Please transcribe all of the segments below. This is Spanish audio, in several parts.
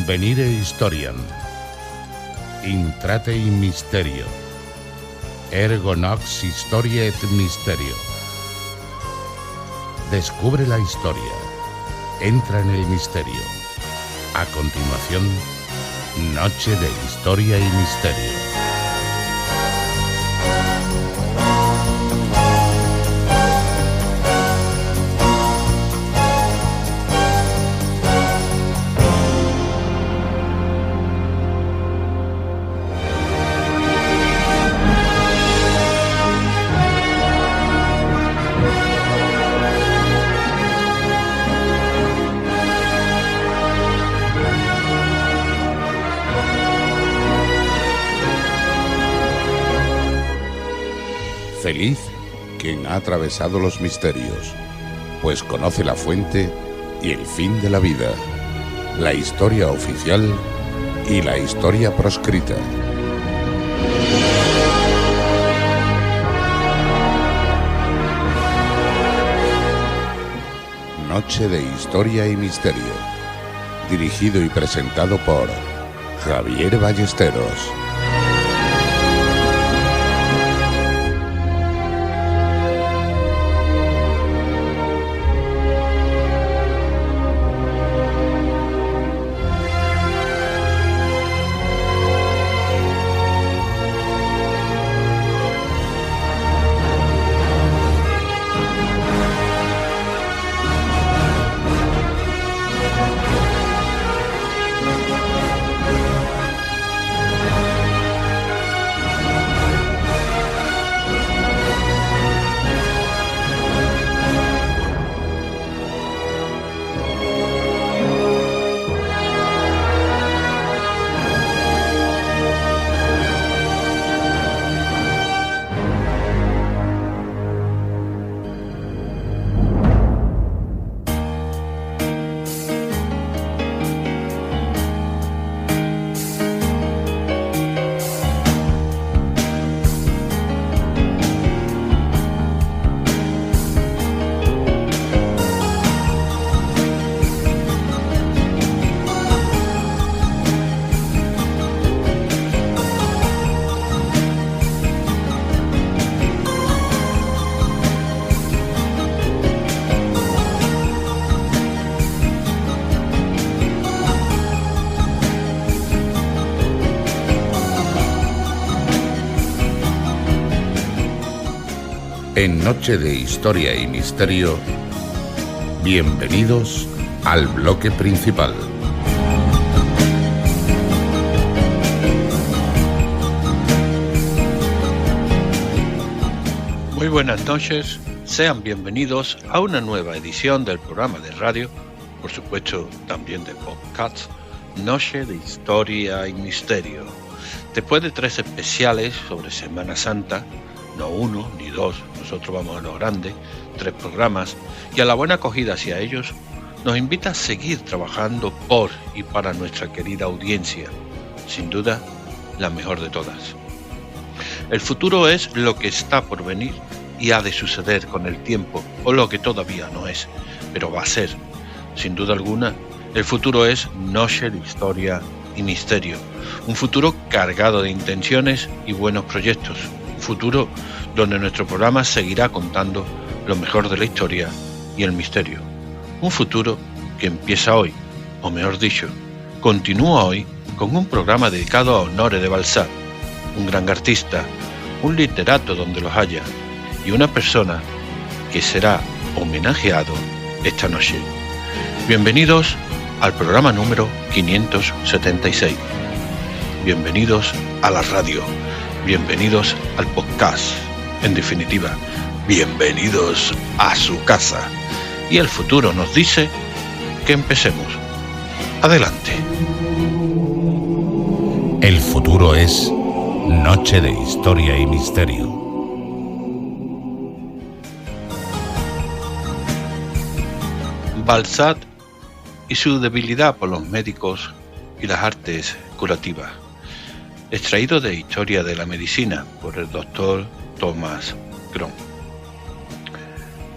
Venire historiam, intrate in mysterio, ergo nox historia et misterio. Descubre la historia, entra en el misterio. A continuación, Noche de Historia y Misterio. Feliz quien ha atravesado los misterios, pues conoce la fuente y el fin de la vida, la historia oficial y la historia proscrita. Noche de Historia y Misterio, dirigido y presentado por Javier Ballesteros. En Noche de Historia y Misterio, bienvenidos al bloque principal. Muy buenas noches, sean bienvenidos a una nueva edición del programa de radio, por supuesto también de podcast, Noche de Historia y Misterio. Después de 3 especiales sobre Semana Santa, no 1 ni 2, nosotros vamos a lo grande, 3 programas, y a la buena acogida hacia ellos, nos invita a seguir trabajando por y para nuestra querida audiencia, sin duda la mejor de todas. El futuro es lo que está por venir y ha de suceder con el tiempo, o lo que todavía no es, pero va a ser. Sin duda alguna, el futuro es Noche de Historia y Misterio, un futuro cargado de intenciones y buenos proyectos. Un futuro donde nuestro programa seguirá contando lo mejor de la historia y el misterio. Un futuro que empieza hoy, o mejor dicho, continúa hoy con un programa dedicado a Honoré de Balzac, un gran artista, un literato donde los haya, y una persona que será homenajeado esta noche. Bienvenidos al programa número 576. Bienvenidos a la radio. Bienvenidos al podcast. En definitiva, bienvenidos a su casa. Y el futuro nos dice que empecemos. Adelante. El futuro es Noche de Historia y Misterio. Balzac y su debilidad por los médicos y las artes curativas. Extraído de Historia de la Medicina por el doctor Thomas Crohn.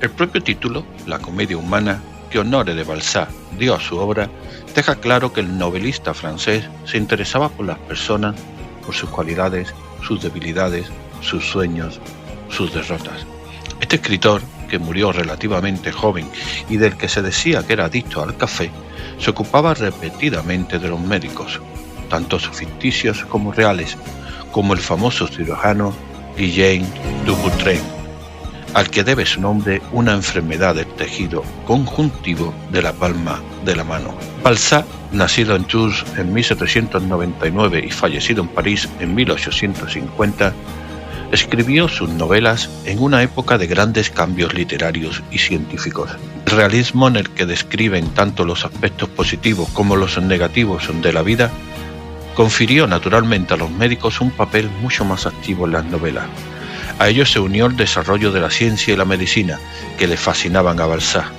El propio título, La comedia humana, que Honoré de Balzac dio a su obra, deja claro que el novelista francés se interesaba por las personas, por sus cualidades, sus debilidades, sus sueños, sus derrotas. Este escritor, que murió relativamente joven y del que se decía que era adicto al café, se ocupaba repetidamente de los médicos, tanto ficticios como reales, como el famoso cirujano Guillaume Duboutin, al que debe su nombre una enfermedad del tejido conjuntivo de la palma de la mano. Balzac, nacido en Tours en 1799 y fallecido en París en 1850, escribió sus novelas en una época de grandes cambios literarios y científicos. El realismo en el que describen tanto los aspectos positivos como los negativos de la vida confirió naturalmente a los médicos un papel mucho más activo en las novelas. A ello se unió el desarrollo de la ciencia y la medicina, que le fascinaban a Balzac,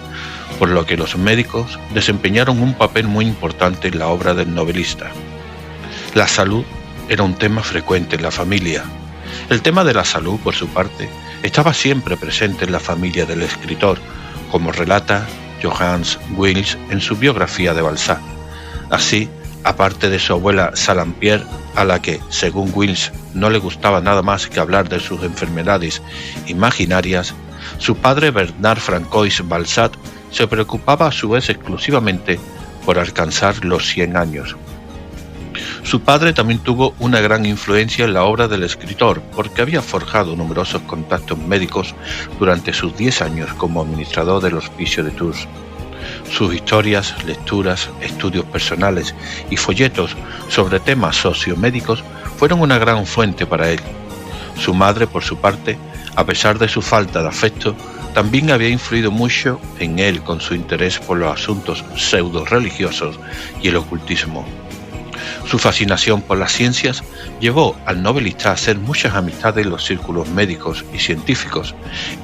por lo que los médicos desempeñaron un papel muy importante en la obra del novelista. La salud era un tema frecuente en la familia. El tema de la salud, por su parte, estaba siempre presente en la familia del escritor, como relata Johannes Wills en su biografía de Balzac. Así, aparte de su abuela Salampier, a la que, según Wills, no le gustaba nada más que hablar de sus enfermedades imaginarias, su padre Bernard Francois Balzac se preocupaba a su vez exclusivamente por alcanzar los 100 años. Su padre también tuvo una gran influencia en la obra del escritor, porque había forjado numerosos contactos médicos durante sus 10 años como administrador del Hospicio de Tours. Sus historias, lecturas, estudios personales y folletos sobre temas sociomédicos fueron una gran fuente para él. Su madre, por su parte, a pesar de su falta de afecto, también había influido mucho en él con su interés por los asuntos pseudo-religiosos y el ocultismo. Su fascinación por las ciencias llevó al novelista a hacer muchas amistades en los círculos médicos y científicos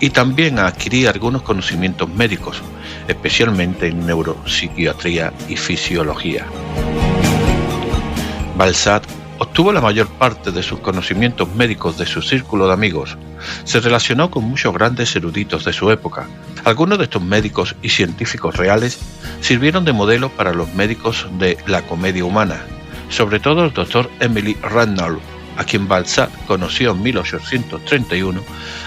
y también a adquirir algunos conocimientos médicos, especialmente en neuropsiquiatría y fisiología. Balzac obtuvo la mayor parte de sus conocimientos médicos de su círculo de amigos. Se relacionó con muchos grandes eruditos de su época. Algunos de estos médicos y científicos reales sirvieron de modelo para los médicos de la comedia humana, sobre todo el doctor Émile Regnault, a quien Balzac conoció en 1831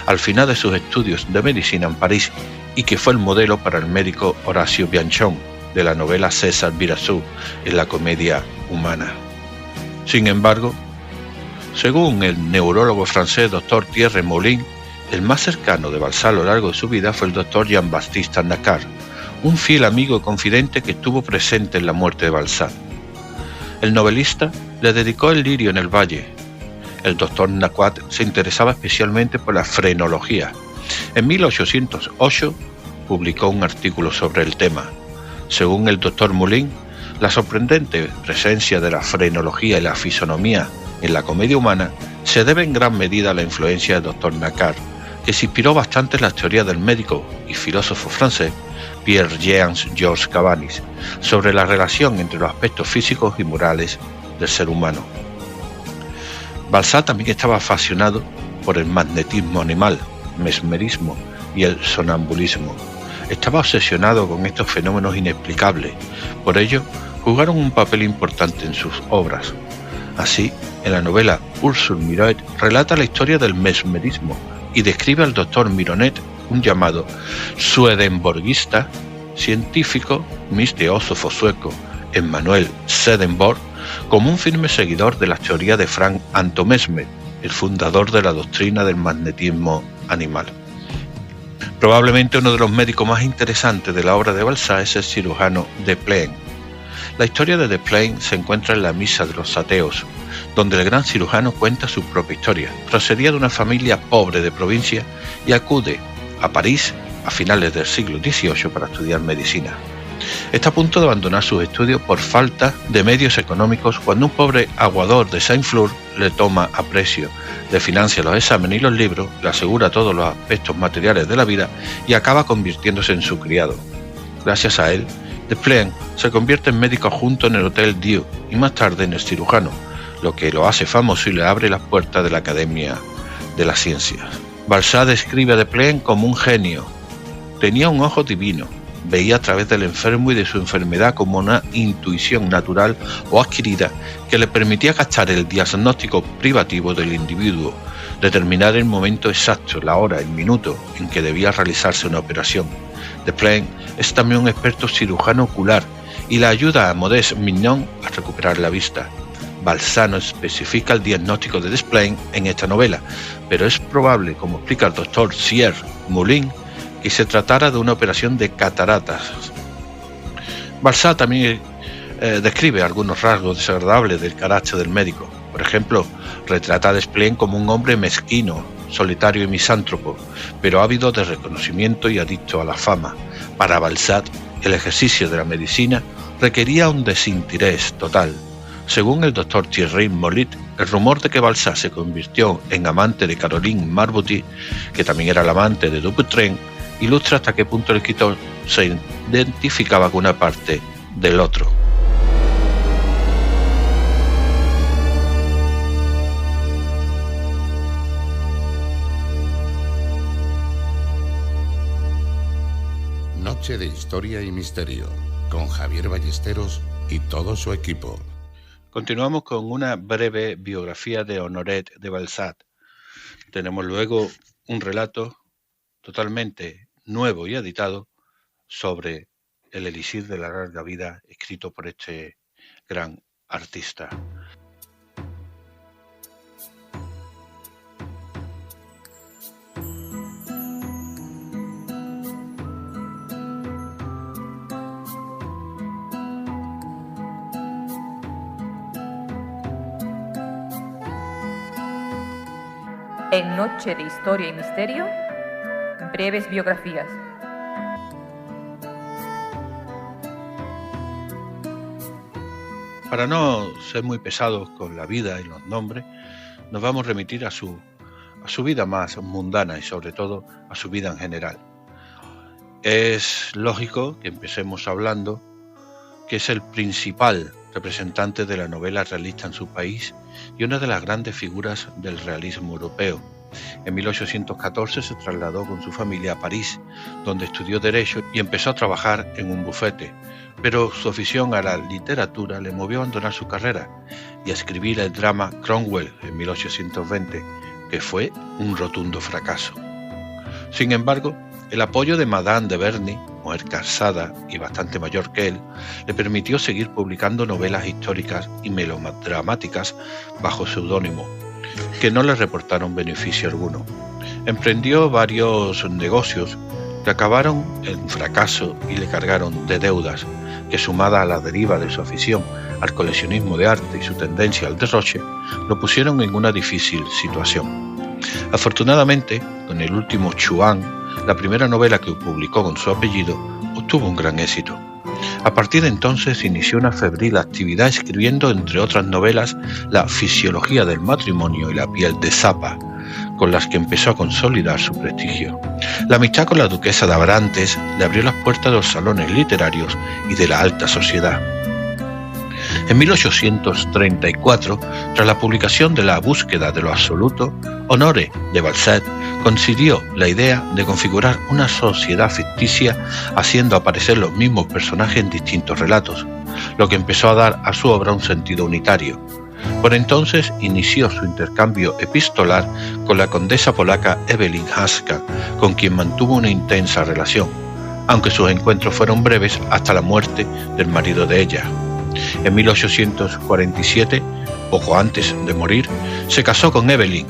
al final de sus estudios de medicina en París y que fue el modelo para el médico Horacio Bianchon de la novela César Virasou en la comedia humana. Sin embargo, según el neurólogo francés Dr. Thierry Moulin, el más cercano de Balzac a lo largo de su vida fue el Dr. Jean-Baptiste Nacquart, un fiel amigo y confidente que estuvo presente en la muerte de Balzac. El novelista le dedicó El lirio en el valle. El Dr. Nacquart se interesaba especialmente por la frenología. En 1808 publicó un artículo sobre el tema. Según el Dr. Moulin, la sorprendente presencia de la frenología y la fisonomía en la comedia humana se debe en gran medida a la influencia del Dr. Nacquart, que se inspiró bastante en las teorías del médico y filósofo francés Pierre-Jean-Georges Cabanis sobre la relación entre los aspectos físicos y morales del ser humano. Balzac también estaba apasionado por el magnetismo animal, mesmerismo y el sonambulismo. Estaba obsesionado con estos fenómenos inexplicables, por ello jugaron un papel importante en sus obras. Así, en la novela Ursule Mirouet relata la historia del mesmerismo y describe al doctor Mironet, un llamado swedenborgista, científico, teósofo sueco, Emanuel Swedenborg, como un firme seguidor de las teorías de Frank Anton Mesmer, el fundador de la doctrina del magnetismo animal. Probablemente uno de los médicos más interesantes de la obra de Balzac es el cirujano Desplein. La historia de Desplein se encuentra en la Misa de los Ateos, donde el gran cirujano cuenta su propia historia. Procedía de una familia pobre de provincia y acude a París a finales del siglo XVIII para estudiar medicina. Está a punto de abandonar sus estudios por falta de medios económicos cuando un pobre aguador de Saint-Flour le toma aprecio, le financia los exámenes y los libros, le asegura todos los aspectos materiales de la vida y acaba convirtiéndose en su criado. Gracias a él, Desplein se convierte en médico adjunto en el Hotel Dieu y más tarde en el cirujano, lo que lo hace famoso y le abre las puertas de la Academia de las Ciencias. Balzac describe a Desplein como un genio. Tenía un ojo divino, veía a través del enfermo y de su enfermedad como una intuición natural o adquirida que le permitía captar el diagnóstico privativo del individuo, determinar el momento exacto, la hora, el minuto en que debía realizarse una operación. Desplein es también un experto cirujano ocular y le ayuda a Modeste Mignon a recuperar la vista. Balzac no especifica el diagnóstico de Desplein en esta novela, pero es probable, como explica el doctor Sieur Moulin, que se tratara de una operación de cataratas. Balzac también describe algunos rasgos desagradables del carácter del médico. Por ejemplo, retrata a Desplein como un hombre mezquino, solitario y misántropo, pero ávido de reconocimiento y adicto a la fama. Para Balzac, el ejercicio de la medicina requería un desinterés total. Según el doctor Thierry Molit, el rumor de que Balzac se convirtió en amante de Caroline Marbuty, que también era la amante de Dupuytren, ilustra hasta qué punto el escritor se identificaba con una parte del otro. Noche de Historia y Misterio, con Javier Ballesteros y todo su equipo. Continuamos con una breve biografía de Honoré de Balzac. Tenemos luego un relato totalmente nuevo y editado sobre el elixir de la larga vida, escrito por este gran artista. En Noche de Historia y Misterio, breves biografías. Para no ser muy pesados con la vida y los nombres, nos vamos a remitir a su vida más mundana y sobre todo a su vida en general. Es lógico que empecemos hablando que es el principal representante de la novela realista en su país y una de las grandes figuras del realismo europeo. En 1814 se trasladó con su familia a París, donde estudió Derecho y empezó a trabajar en un bufete, pero su afición a la literatura le movió a abandonar su carrera y a escribir el drama Cromwell en 1820, que fue un rotundo fracaso. Sin embargo, el apoyo de Madame de Berny, mujer casada y bastante mayor que él, le permitió seguir publicando novelas históricas y melodramáticas bajo seudónimo, que no le reportaron beneficio alguno. Emprendió varios negocios que acabaron en fracaso y le cargaron de deudas, que sumada a la deriva de su afición al coleccionismo de arte y su tendencia al derroche, lo pusieron en una difícil situación. Afortunadamente, con el último Chuan, la primera novela que publicó con su apellido, obtuvo un gran éxito. A partir de entonces inició una febril actividad escribiendo, entre otras novelas, La fisiología del matrimonio y La piel de Zapa, con las que empezó a consolidar su prestigio. La amistad con la duquesa de Abrantes le abrió las puertas de los salones literarios y de la alta sociedad. En 1834, tras la publicación de La búsqueda de lo absoluto, Honoré de Balzac concibió la idea de configurar una sociedad ficticia haciendo aparecer los mismos personajes en distintos relatos, lo que empezó a dar a su obra un sentido unitario. Por entonces inició su intercambio epistolar con la condesa polaca Evelyn Haska, con quien mantuvo una intensa relación, aunque sus encuentros fueron breves hasta la muerte del marido de ella. En 1847, poco antes de morir, se casó con Evelyn,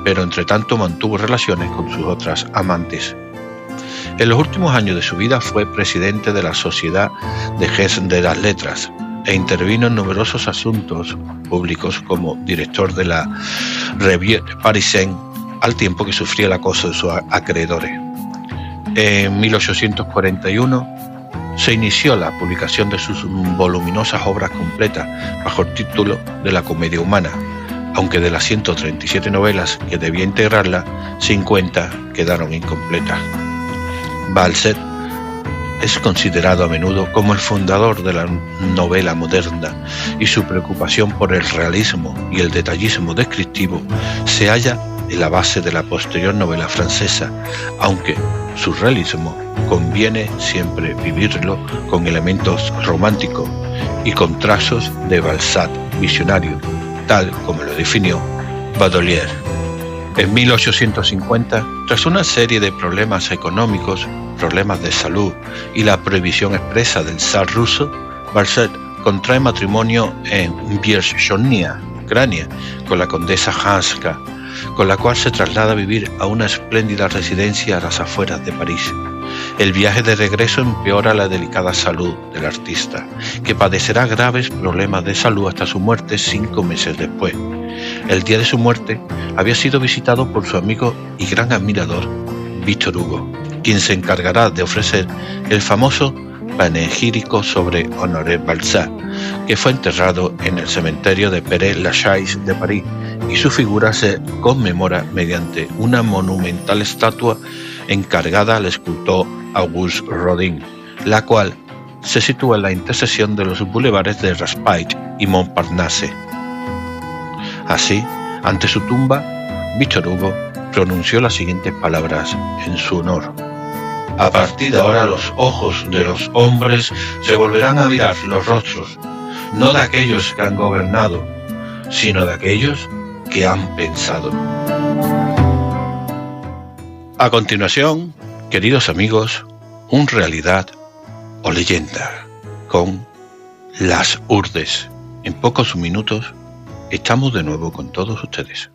pero entretanto mantuvo relaciones con sus otras amantes. En los últimos años de su vida fue presidente de la Sociedad de Gestes de las Letras e intervino en numerosos asuntos públicos como director de la Revue Parisienne, al tiempo que sufría el acoso de sus acreedores. En 1841 se inició la publicación de sus voluminosas obras completas bajo el título de La Comedia Humana, aunque de las 137 novelas que debía integrarla, 50 quedaron incompletas. Balzac es considerado a menudo como el fundador de la novela moderna y su preocupación por el realismo y el detallismo descriptivo se halla en la base de la posterior novela francesa, aunque su realismo conviene siempre vivirlo con elementos románticos y con trazos de Balzac visionario, tal como lo definió Baudelaire. En 1850, tras una serie de problemas económicos, problemas de salud y la prohibición expresa del zar ruso, Balzac contrae matrimonio en Vierchonia, Ucrania, con la condesa Hanska, con la cual se traslada a vivir a una espléndida residencia a las afueras de París. El viaje de regreso empeora la delicada salud del artista, que padecerá graves problemas de salud hasta su muerte 5 meses después. El día de su muerte había sido visitado por su amigo y gran admirador, Víctor Hugo, quien se encargará de ofrecer el famoso panegírico sobre Honoré Balzac, que fue enterrado en el cementerio de Père-Lachaise de París, y su figura se conmemora mediante una monumental estatua encargada al escultor Auguste Rodin, la cual se sitúa en la intersección de los bulevares de Raspail y Montparnasse. Así, ante su tumba, Víctor Hugo pronunció las siguientes palabras en su honor: a partir de ahora los ojos de los hombres se volverán a mirar los rostros, no de aquellos que han gobernado, sino de aquellos que han pensado. A continuación, queridos amigos, un realidad o leyenda con Las Urdes. En pocos minutos estamos de nuevo con todos ustedes.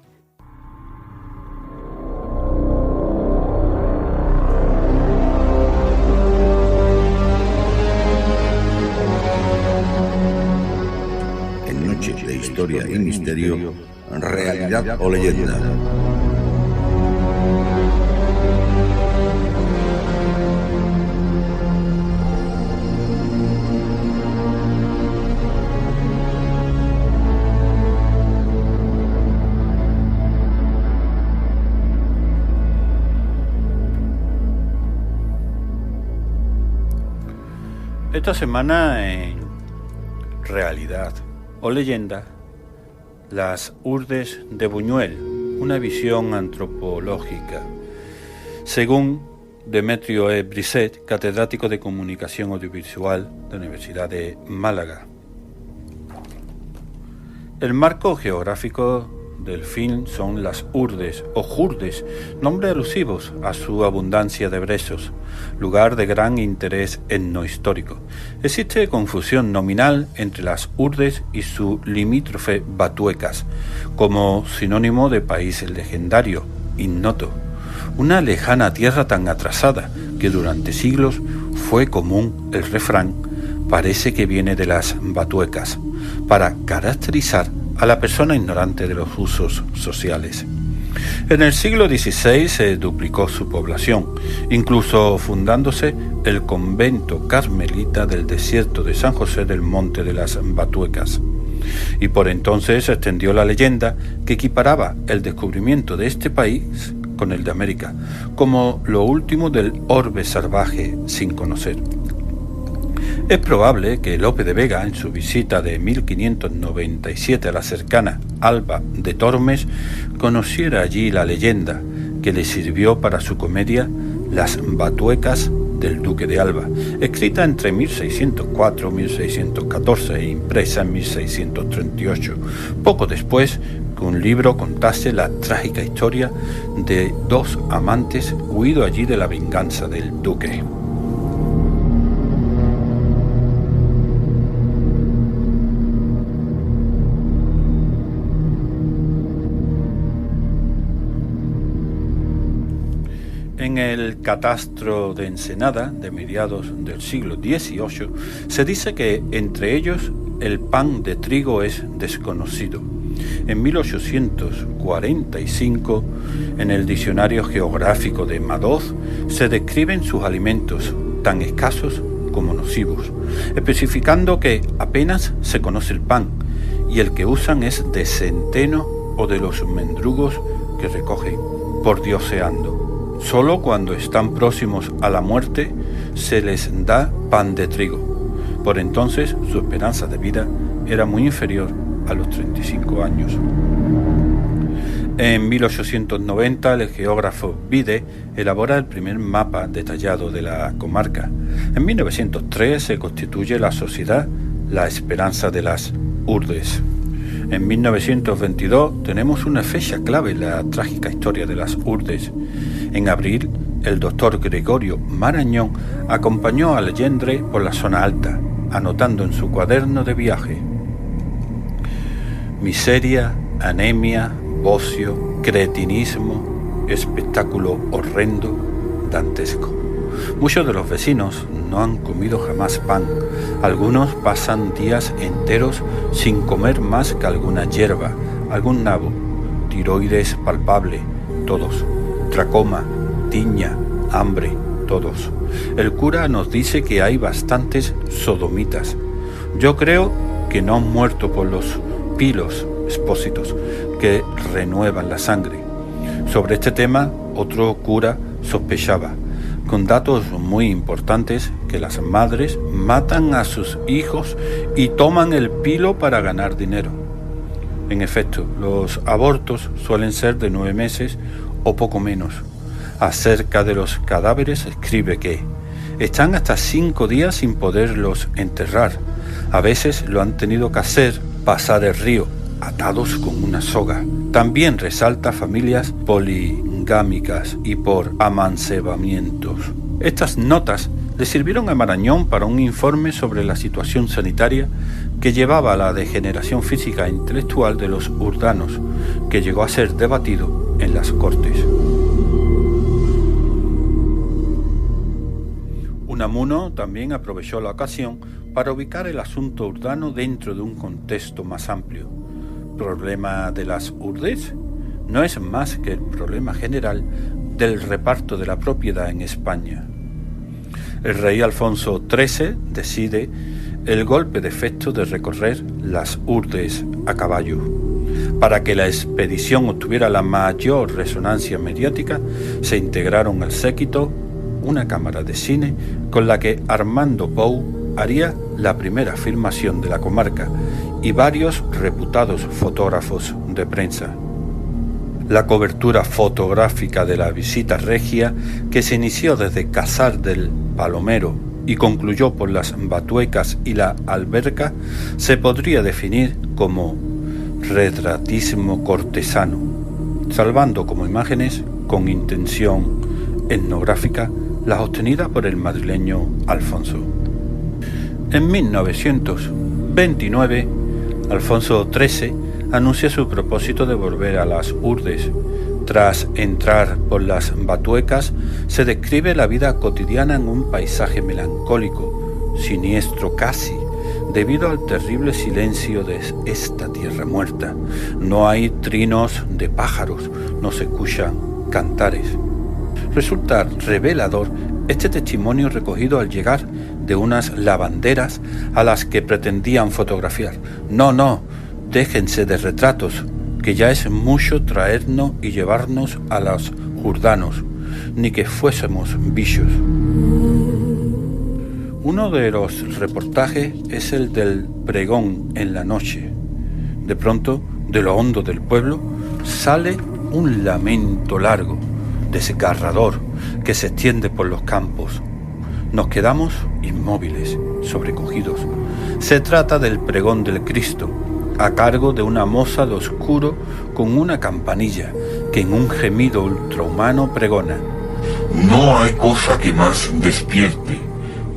En Noche de Historia y Misterio, realidad o leyenda. Esta semana en Realidad o Leyenda, Las Urdes de Buñuel, una visión antropológica. Según Demetrio E. Brisset, catedrático de Comunicación Audiovisual de la Universidad de Málaga. El marco geográfico del film son las urdes o jurdes, nombres alusivos a su abundancia de brezos, lugar de gran interés etnohistórico. Existe confusión nominal entre las urdes y su limítrofe Batuecas, como sinónimo de país legendario, ignoto, una lejana tierra tan atrasada que durante siglos fue común el refrán «parece que viene de las Batuecas», para caracterizar a la persona ignorante de los usos sociales. En el siglo XVI se duplicó su población, incluso fundándose el convento carmelita del desierto de San José del Monte de las Batuecas. Y por entonces se extendió la leyenda que equiparaba el descubrimiento de este país con el de América, como lo último del orbe salvaje sin conocer. Es probable que Lope de Vega, en su visita de 1597 a la cercana Alba de Tormes, conociera allí la leyenda que le sirvió para su comedia Las Batuecas del Duque de Alba, escrita entre 1604 y 1614 e impresa en 1638, poco después que un libro contase la trágica historia de dos amantes huido allí de la venganza del duque. En el Catastro de Ensenada, de mediados del siglo XVIII, se dice que entre ellos el pan de trigo es desconocido. En 1845, en el Diccionario Geográfico de Madoz, se describen sus alimentos, tan escasos como nocivos, especificando que apenas se conoce el pan, y el que usan es de centeno o de los mendrugos que recogen pordioseando. Solo cuando están próximos a la muerte se les da pan de trigo. Por entonces su esperanza de vida era muy inferior a los 35 años. En 1890 el geógrafo Bide elabora el primer mapa detallado de la comarca. En 1903 se constituye la sociedad La Esperanza de las Urdes. En 1922 tenemos una fecha clave en la trágica historia de las Urdes. En abril, el doctor Gregorio Marañón acompañó a Allende por la zona alta, anotando en su cuaderno de viaje: miseria, anemia, bocio, cretinismo, espectáculo horrendo, dantesco. Muchos de los vecinos no han comido jamás pan. Algunos pasan días enteros sin comer más que alguna hierba, algún nabo, tiroides palpable, todos. Tracoma, tiña, hambre, todos. El cura nos dice que hay bastantes sodomitas. Yo creo que no han muerto por los pilos expósitos que renuevan la sangre. Sobre este tema, otro cura sospechaba, con datos muy importantes, que las madres matan a sus hijos y toman el pilo para ganar dinero. En efecto, los abortos suelen ser de 9 meses o poco menos. Acerca de los cadáveres escribe que están hasta 5 días sin poderlos enterrar. A veces lo han tenido que hacer pasar el río, atados con una soga. También resalta familias poligámicas y por amancebamientos. Estas notas le sirvieron a Marañón para un informe sobre la situación sanitaria que llevaba a la degeneración física e intelectual de los urdanos, que llegó a ser debatido en las Cortes. Unamuno también aprovechó la ocasión para ubicar el asunto urdano dentro de un contexto más amplio. ¿Problema de las urdes? No es más que el problema general del reparto de la propiedad en España. El rey Alfonso XIII decide el golpe de efecto de recorrer las urdes a caballo. Para que la expedición obtuviera la mayor resonancia mediática, se integraron al séquito una cámara de cine con la que Armando Pou haría la primera filmación de la comarca y varios reputados fotógrafos de prensa. La cobertura fotográfica de la visita regia, que se inició desde Casar del Palomero y concluyó por las Batuecas y la Alberca, se podría definir como retratismo cortesano, salvando como imágenes con intención etnográfica las obtenidas por el madrileño Alfonso. En 1929, Alfonso XIII anuncia su propósito de volver a las urdes. Tras entrar por las Batuecas, se describe la vida cotidiana en un paisaje melancólico, siniestro casi, debido al terrible silencio de esta tierra muerta. No hay trinos de pájaros, no se escuchan cantares. Resulta revelador este testimonio recogido al llegar de unas lavanderas a las que pretendían fotografiar. No, déjense de retratos, que ya es mucho traernos y llevarnos a los urdanos, ni que fuésemos bichos. Uno de los reportajes es el del pregón en la noche. De pronto, de lo hondo del pueblo, sale un lamento largo, desgarrador, que se extiende por los campos. Nos quedamos inmóviles, sobrecogidos. Se trata del pregón del Cristo, a cargo de una moza de oscuro con una campanilla, que en un gemido ultrahumano pregona: no hay cosa que más despierte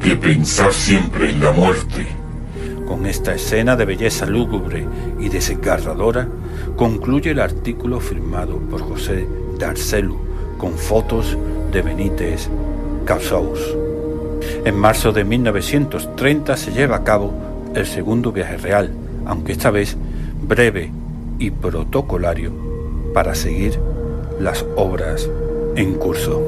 que pensar siempre en la muerte. Con esta escena de belleza lúgubre y desgarradora, concluye el artículo firmado por José Darcelu, con fotos de Benítez Casaus. En marzo de 1930 se lleva a cabo el segundo viaje real, aunque esta vez breve y protocolario, para seguir las obras en curso.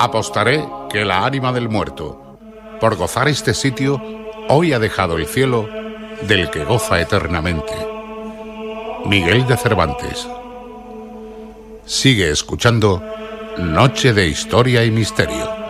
Apostaré que la ánima del muerto, por gozar este sitio, hoy ha dejado el cielo del que goza eternamente. Miguel de Cervantes. Sigue escuchando Noche de Historia y Misterio.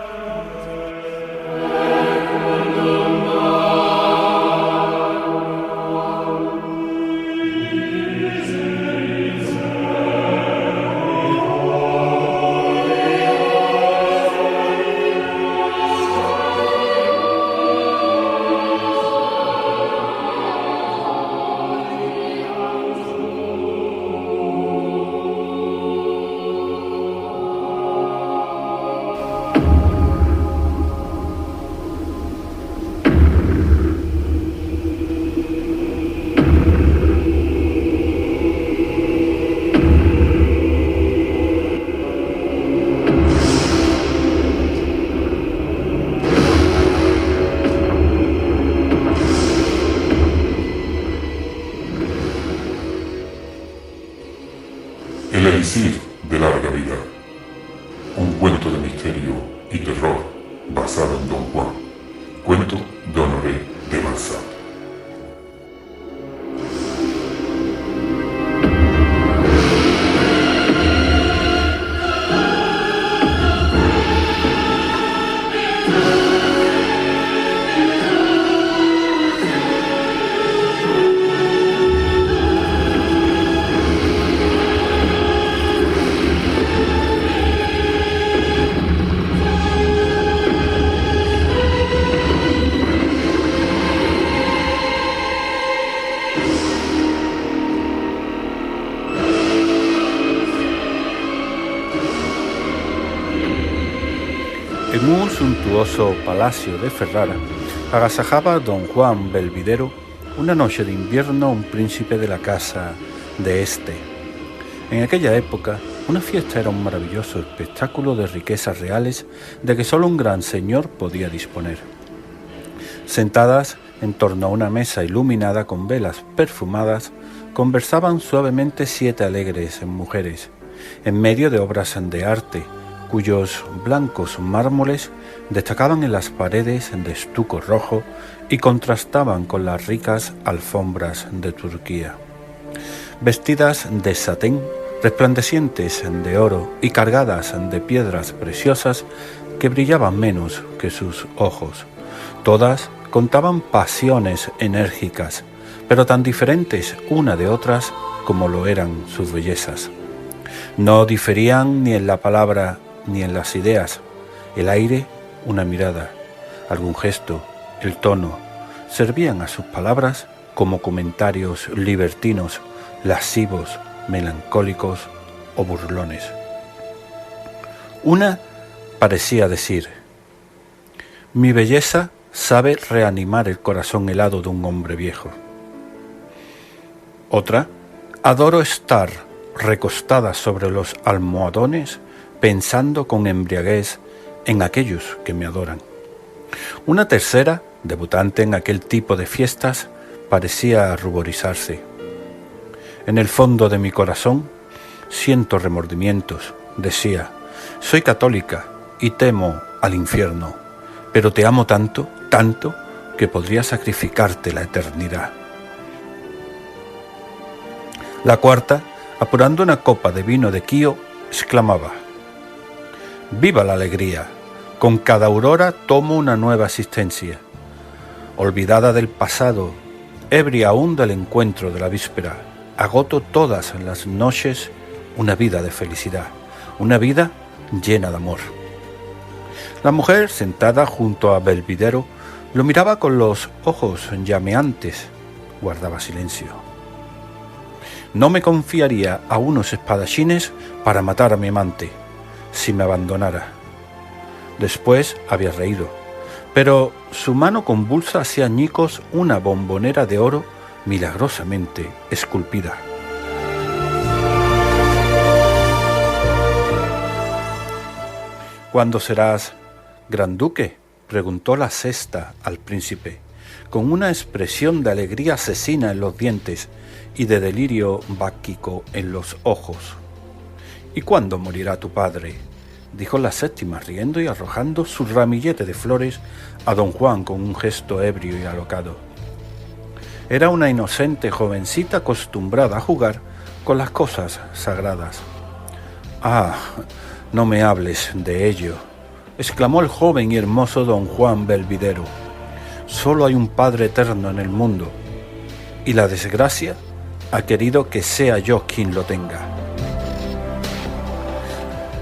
El elixir de larga vida. Un cuento de misterio y terror basado en Don Juan. Cuento de Honoré de Balzac. En un suntuoso palacio de Ferrara, agasajaba don Juan Belvidero una noche de invierno un príncipe de la casa de Este. En aquella época, una fiesta era un maravilloso espectáculo de riquezas reales de que solo un gran señor podía disponer. Sentadas en torno a una mesa iluminada con velas perfumadas, conversaban suavemente 7 alegres mujeres, en medio de obras de arte, cuyos blancos mármoles destacaban en las paredes de estuco rojo y contrastaban con las ricas alfombras de Turquía. Vestidas de satén, resplandecientes de oro y cargadas de piedras preciosas que brillaban menos que sus ojos. Todas contaban pasiones enérgicas, pero tan diferentes una de otras como lo eran sus bellezas. No diferían ni en la palabra ni en las ideas, el aire, una mirada, algún gesto, el tono, servían a sus palabras como comentarios libertinos, lascivos, melancólicos o burlones. Una parecía decir: mi belleza sabe reanimar el corazón helado de un hombre viejo. Otra: adoro estar recostada sobre los almohadones pensando con embriaguez en aquellos que me adoran. Una tercera, debutante en aquel tipo de fiestas, parecía ruborizarse. En el fondo de mi corazón siento remordimientos, decía. Soy católica y temo al infierno, pero te amo tanto, tanto, que podría sacrificarte la eternidad. La cuarta, apurando una copa de vino de Quío, exclamaba: ¡viva la alegría! Con cada aurora tomo una nueva existencia. Olvidada del pasado, ebria aún del encuentro de la víspera, agoto todas las noches una vida de felicidad, una vida llena de amor. La mujer, sentada junto a Belvidero, lo miraba con los ojos llameantes, guardaba silencio. No me confiaría a unos espadachines para matar a mi amante, si me abandonara. Después había reído, pero su mano convulsa hacía añicos una bombonera de oro milagrosamente esculpida. ¿Cuándo serás gran duque?, preguntó la sexta al príncipe, con una expresión de alegría asesina en los dientes y de delirio báquico en los ojos. ¿Y cuándo morirá tu padre?, dijo la séptima, riendo y arrojando su ramillete de flores a don Juan con un gesto ebrio y alocado. Era una inocente jovencita acostumbrada a jugar con las cosas sagradas. «Ah, no me hables de ello», exclamó el joven y hermoso don Juan Belvidero. «Solo hay un Padre eterno en el mundo, y la desgracia ha querido que sea yo quien lo tenga».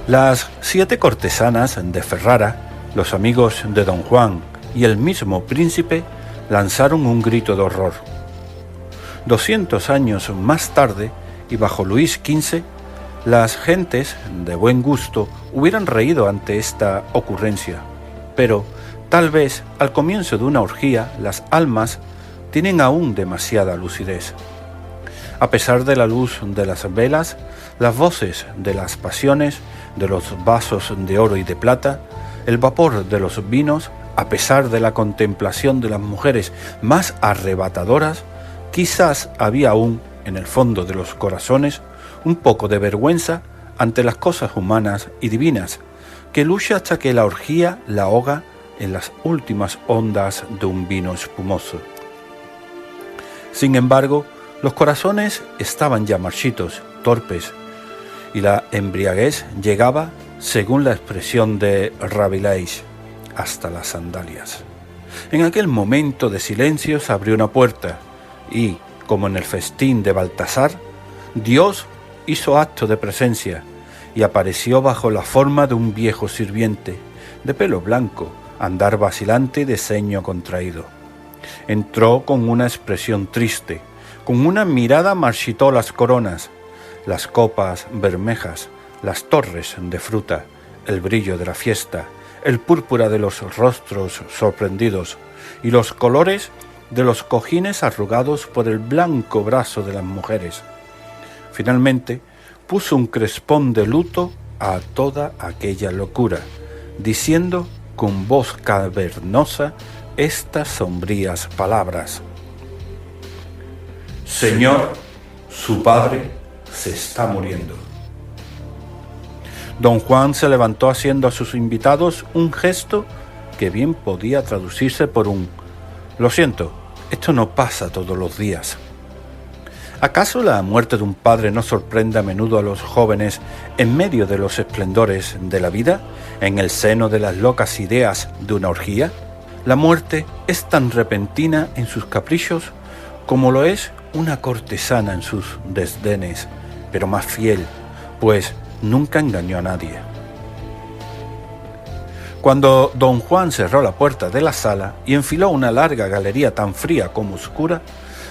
Las 7 cortesanas de Ferrara, los amigos de don Juan y el mismo príncipe lanzaron un grito de horror. 200 años más tarde, y bajo Luis XV, las gentes de buen gusto hubieran reído ante esta ocurrencia, pero tal vez al comienzo de una orgía las almas tienen aún demasiada lucidez. A pesar de la luz de las velas, las voces de las pasiones, de los vasos de oro y de plata, el vapor de los vinos, a pesar de la contemplación de las mujeres más arrebatadoras, quizás había aún, en el fondo de los corazones, un poco de vergüenza ante las cosas humanas y divinas, que lucha hasta que la orgía la ahoga en las últimas ondas de un vino espumoso. Sin embargo, los corazones estaban ya marchitos, torpes, y la embriaguez llegaba, según la expresión de Rabelais, hasta las sandalias. En aquel momento de silencio se abrió una puerta y, como en el festín de Baltasar, Dios hizo acto de presencia y apareció bajo la forma de un viejo sirviente, de pelo blanco, andar vacilante y de ceño contraído. Entró con una expresión triste, con una mirada marchitó las coronas, las copas bermejas, las torres de fruta, el brillo de la fiesta, el púrpura de los rostros sorprendidos y los colores de los cojines arrugados por el blanco brazo de las mujeres. Finalmente, puso un crespón de luto a toda aquella locura, diciendo con voz cavernosa estas sombrías palabras: «Señor, su padre se está muriendo». Don Juan se levantó haciendo a sus invitados un gesto que bien podía traducirse por un «Lo siento, esto no pasa todos los días». ¿Acaso la muerte de un padre no sorprende a menudo a los jóvenes en medio de los esplendores de la vida, en el seno de las locas ideas de una orgía? La muerte es tan repentina en sus caprichos como lo es una cortesana en sus desdenes, pero más fiel, pues nunca engañó a nadie. Cuando don Juan cerró la puerta de la sala y enfiló una larga galería tan fría como oscura,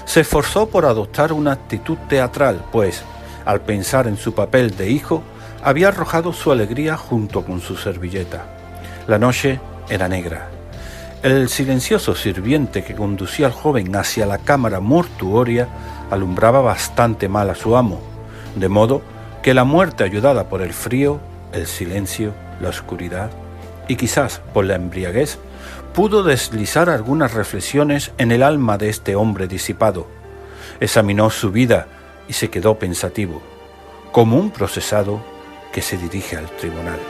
se esforzó por adoptar una actitud teatral, pues, al pensar en su papel de hijo, había arrojado su alegría junto con su servilleta. La noche era negra. El silencioso sirviente que conducía al joven hacia la cámara mortuoria alumbraba bastante mal a su amo, de modo que la muerte, ayudada por el frío, el silencio, la oscuridad y quizás por la embriaguez, pudo deslizar algunas reflexiones en el alma de este hombre disipado. Examinó su vida y se quedó pensativo, como un procesado que se dirige al tribunal.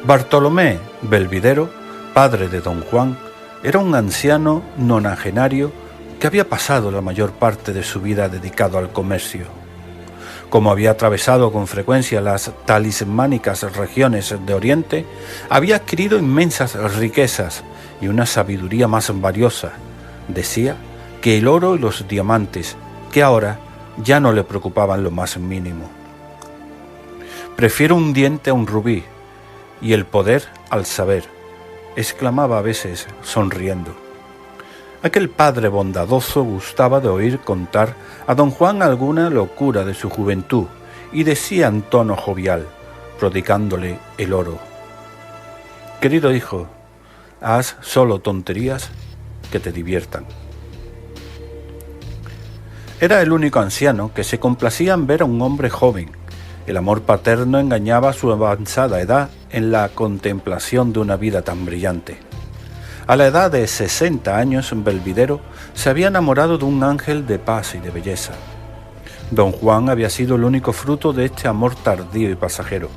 Bartolomé Belvidero, padre de don Juan, era un anciano nonagenario que había pasado la mayor parte de su vida dedicado al comercio. Como había atravesado con frecuencia las talismánicas regiones de Oriente, había adquirido inmensas riquezas y una sabiduría más valiosa, decía, que el oro y los diamantes, que ahora ya no le preocupaban lo más mínimo. «Prefiero un diente a un rubí y el poder al saber», exclamaba a veces sonriendo. Aquel padre bondadoso gustaba de oír contar a don Juan alguna locura de su juventud y decía en tono jovial, prodigando-le el oro: «Querido hijo, haz solo tonterías que te diviertan». Era el único anciano que se complacía en ver a un hombre joven. El amor paterno engañaba a su avanzada edad en la contemplación de una vida tan brillante. A la edad de 60 años, Belvidero se había enamorado de un ángel de paz y de belleza. Don Juan había sido el único fruto de este amor tardío y pasajero.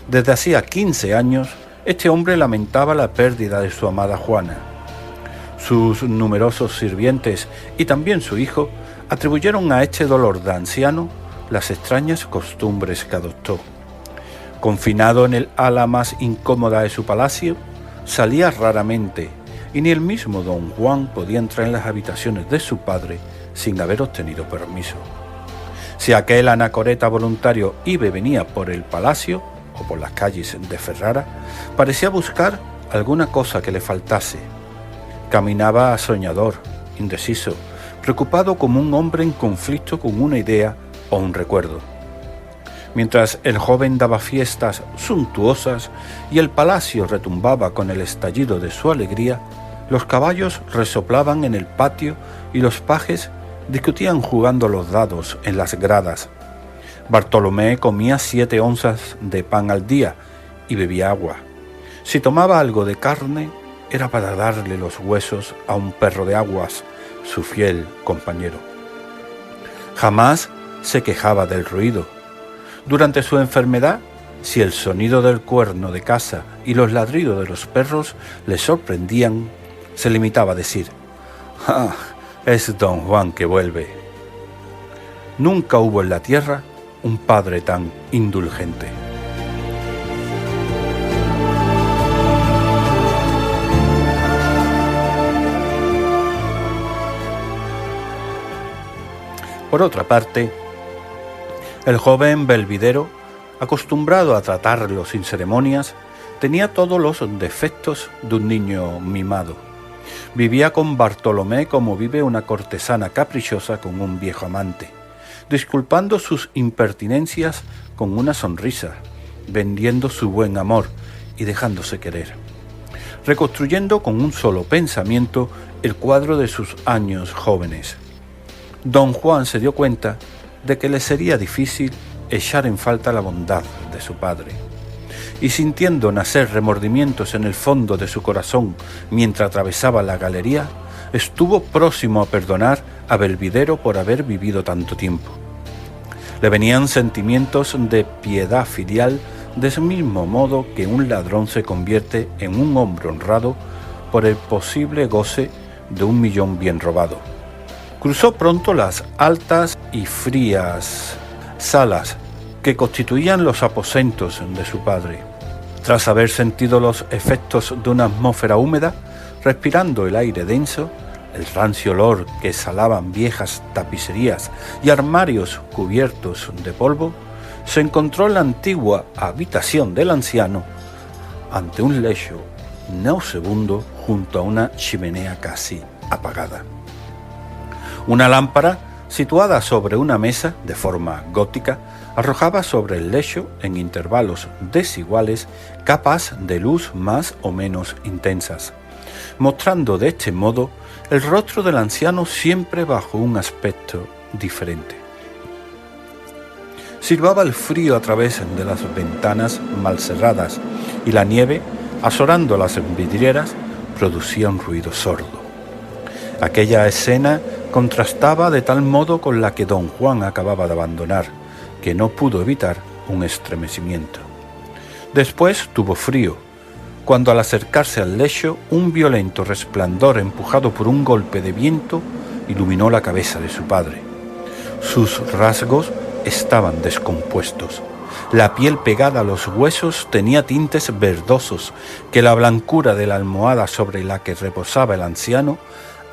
Desde hacía 15 años, este hombre lamentaba la pérdida de su amada Juana. Sus numerosos sirvientes y también su hijo atribuyeron a este dolor de anciano las extrañas costumbres que adoptó. Confinado en el ala más incómoda de su palacio, salía raramente y ni el mismo don Juan podía entrar en las habitaciones de su padre sin haber obtenido permiso. Si aquel anacoreta voluntario iba y venía por el palacio o por las calles de Ferrara, parecía buscar alguna cosa que le faltase. Caminaba soñador, indeciso, preocupado como un hombre en conflicto con una idea o un recuerdo. Mientras el joven daba fiestas suntuosas y el palacio retumbaba con el estallido de su alegría, los caballos resoplaban en el patio y los pajes discutían jugando los dados en las gradas. Bartolomé comía 7 onzas de pan al día y bebía agua. Si tomaba algo de carne, era para darle los huesos a un perro de aguas, su fiel compañero. Jamás se quejaba del ruido. Durante su enfermedad, si el sonido del cuerno de caza y los ladridos de los perros le sorprendían, se limitaba a decir: «¡Ah, es don Juan que vuelve!». Nunca hubo en la tierra un padre tan indulgente. Por otra parte, el joven Belvidero, acostumbrado a tratarlo sin ceremonias, tenía todos los defectos de un niño mimado. Vivía con Bartolomé como vive una cortesana caprichosa con un viejo amante, disculpando sus impertinencias con una sonrisa, vendiendo su buen amor y dejándose querer, reconstruyendo con un solo pensamiento el cuadro de sus años jóvenes. Don Juan se dio cuenta de que le sería difícil echar en falta la bondad de su padre, y sintiendo nacer remordimientos en el fondo de su corazón mientras atravesaba la galería, estuvo próximo a perdonar a Belvidero por haber vivido tanto tiempo. Le venían sentimientos de piedad filial del mismo modo que un ladrón se convierte en un hombre honrado por el posible goce de 1.000.000 bien robado. Cruzó pronto las altas y frías salas que constituían los aposentos de su padre. Tras haber sentido los efectos de una atmósfera húmeda, respirando el aire denso, el rancio olor que exhalaban viejas tapicerías y armarios cubiertos de polvo, se encontró en la antigua habitación del anciano ante un lecho nausebundo junto a una chimenea casi apagada. Una lámpara, situada sobre una mesa de forma gótica, arrojaba sobre el lecho, en intervalos desiguales, capas de luz más o menos intensas, mostrando de este modo el rostro del anciano siempre bajo un aspecto diferente. Silbaba el frío a través de las ventanas mal cerradas y la nieve, azorando las vidrieras, producía un ruido sordo. Aquella escena contrastaba de tal modo con la que don Juan acababa de abandonar, que no pudo evitar un estremecimiento. Después tuvo frío, cuando al acercarse al lecho, un violento resplandor empujado por un golpe de viento iluminó la cabeza de su padre. Sus rasgos estaban descompuestos. La piel pegada a los huesos tenía tintes verdosos que la blancura de la almohada sobre la que reposaba el anciano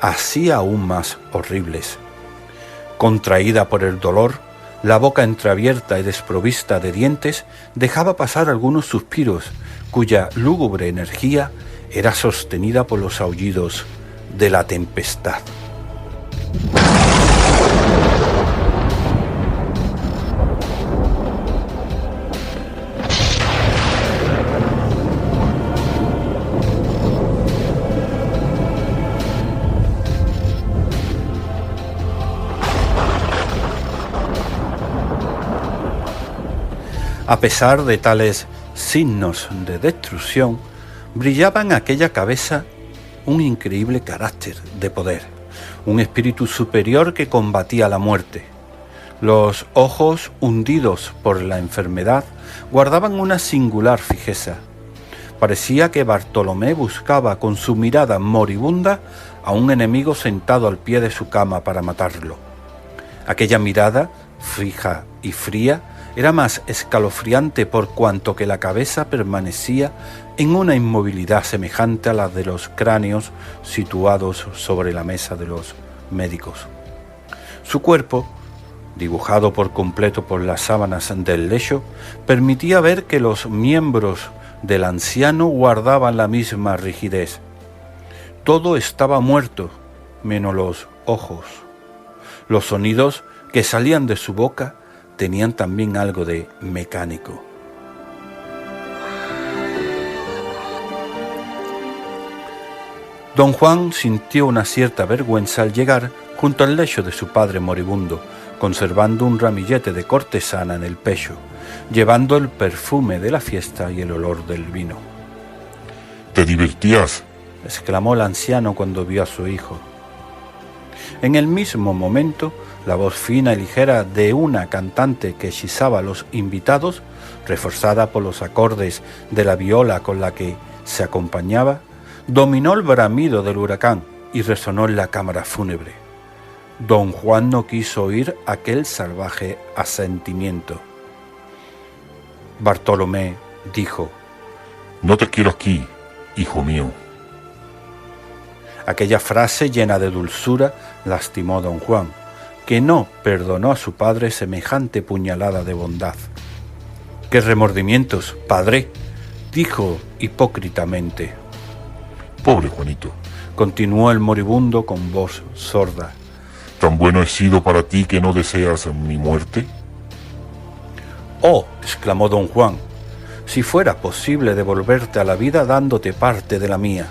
hacía aún más horribles. Contraída por el dolor, la boca entreabierta y desprovista de dientes dejaba pasar algunos suspiros cuya lúgubre energía era sostenida por los aullidos de la tempestad. A pesar de tales signos de destrucción, brillaba en aquella cabeza un increíble carácter de poder, un espíritu superior que combatía la muerte. Los ojos, hundidos por la enfermedad, guardaban una singular fijeza. Parecía que Bartolomé buscaba con su mirada moribunda a un enemigo sentado al pie de su cama para matarlo. Aquella mirada, fija y fría, era más escalofriante por cuanto que la cabeza permanecía en una inmovilidad semejante a la de los cráneos situados sobre la mesa de los médicos. Su cuerpo, dibujado por completo por las sábanas del lecho, permitía ver que los miembros del anciano guardaban la misma rigidez. Todo estaba muerto, menos los ojos. Los sonidos que salían de su boca tenían también algo de mecánico. Don Juan sintió una cierta vergüenza al llegar junto al lecho de su padre moribundo, conservando un ramillete de cortesana en el pecho, llevando el perfume de la fiesta y el olor del vino. ¿Te divertías?, exclamó el anciano cuando vio a su hijo. En el mismo momento, la voz fina y ligera de una cantante que hechizaba a los invitados, reforzada por los acordes de la viola con la que se acompañaba, dominó el bramido del huracán y resonó en la cámara fúnebre. Don Juan no quiso oír aquel salvaje asentimiento. Bartolomé dijo: «No te quiero aquí, hijo mío». Aquella frase llena de dulzura lastimó a don Juan, que no perdonó a su padre semejante puñalada de bondad. «¡Qué remordimientos, padre!», dijo hipócritamente. «Pobre Juanito», continuó el moribundo con voz sorda. «¿Tan bueno he sido para ti que no deseas mi muerte?». «Oh», exclamó don Juan, «si fuera posible devolverte a la vida dándote parte de la mía».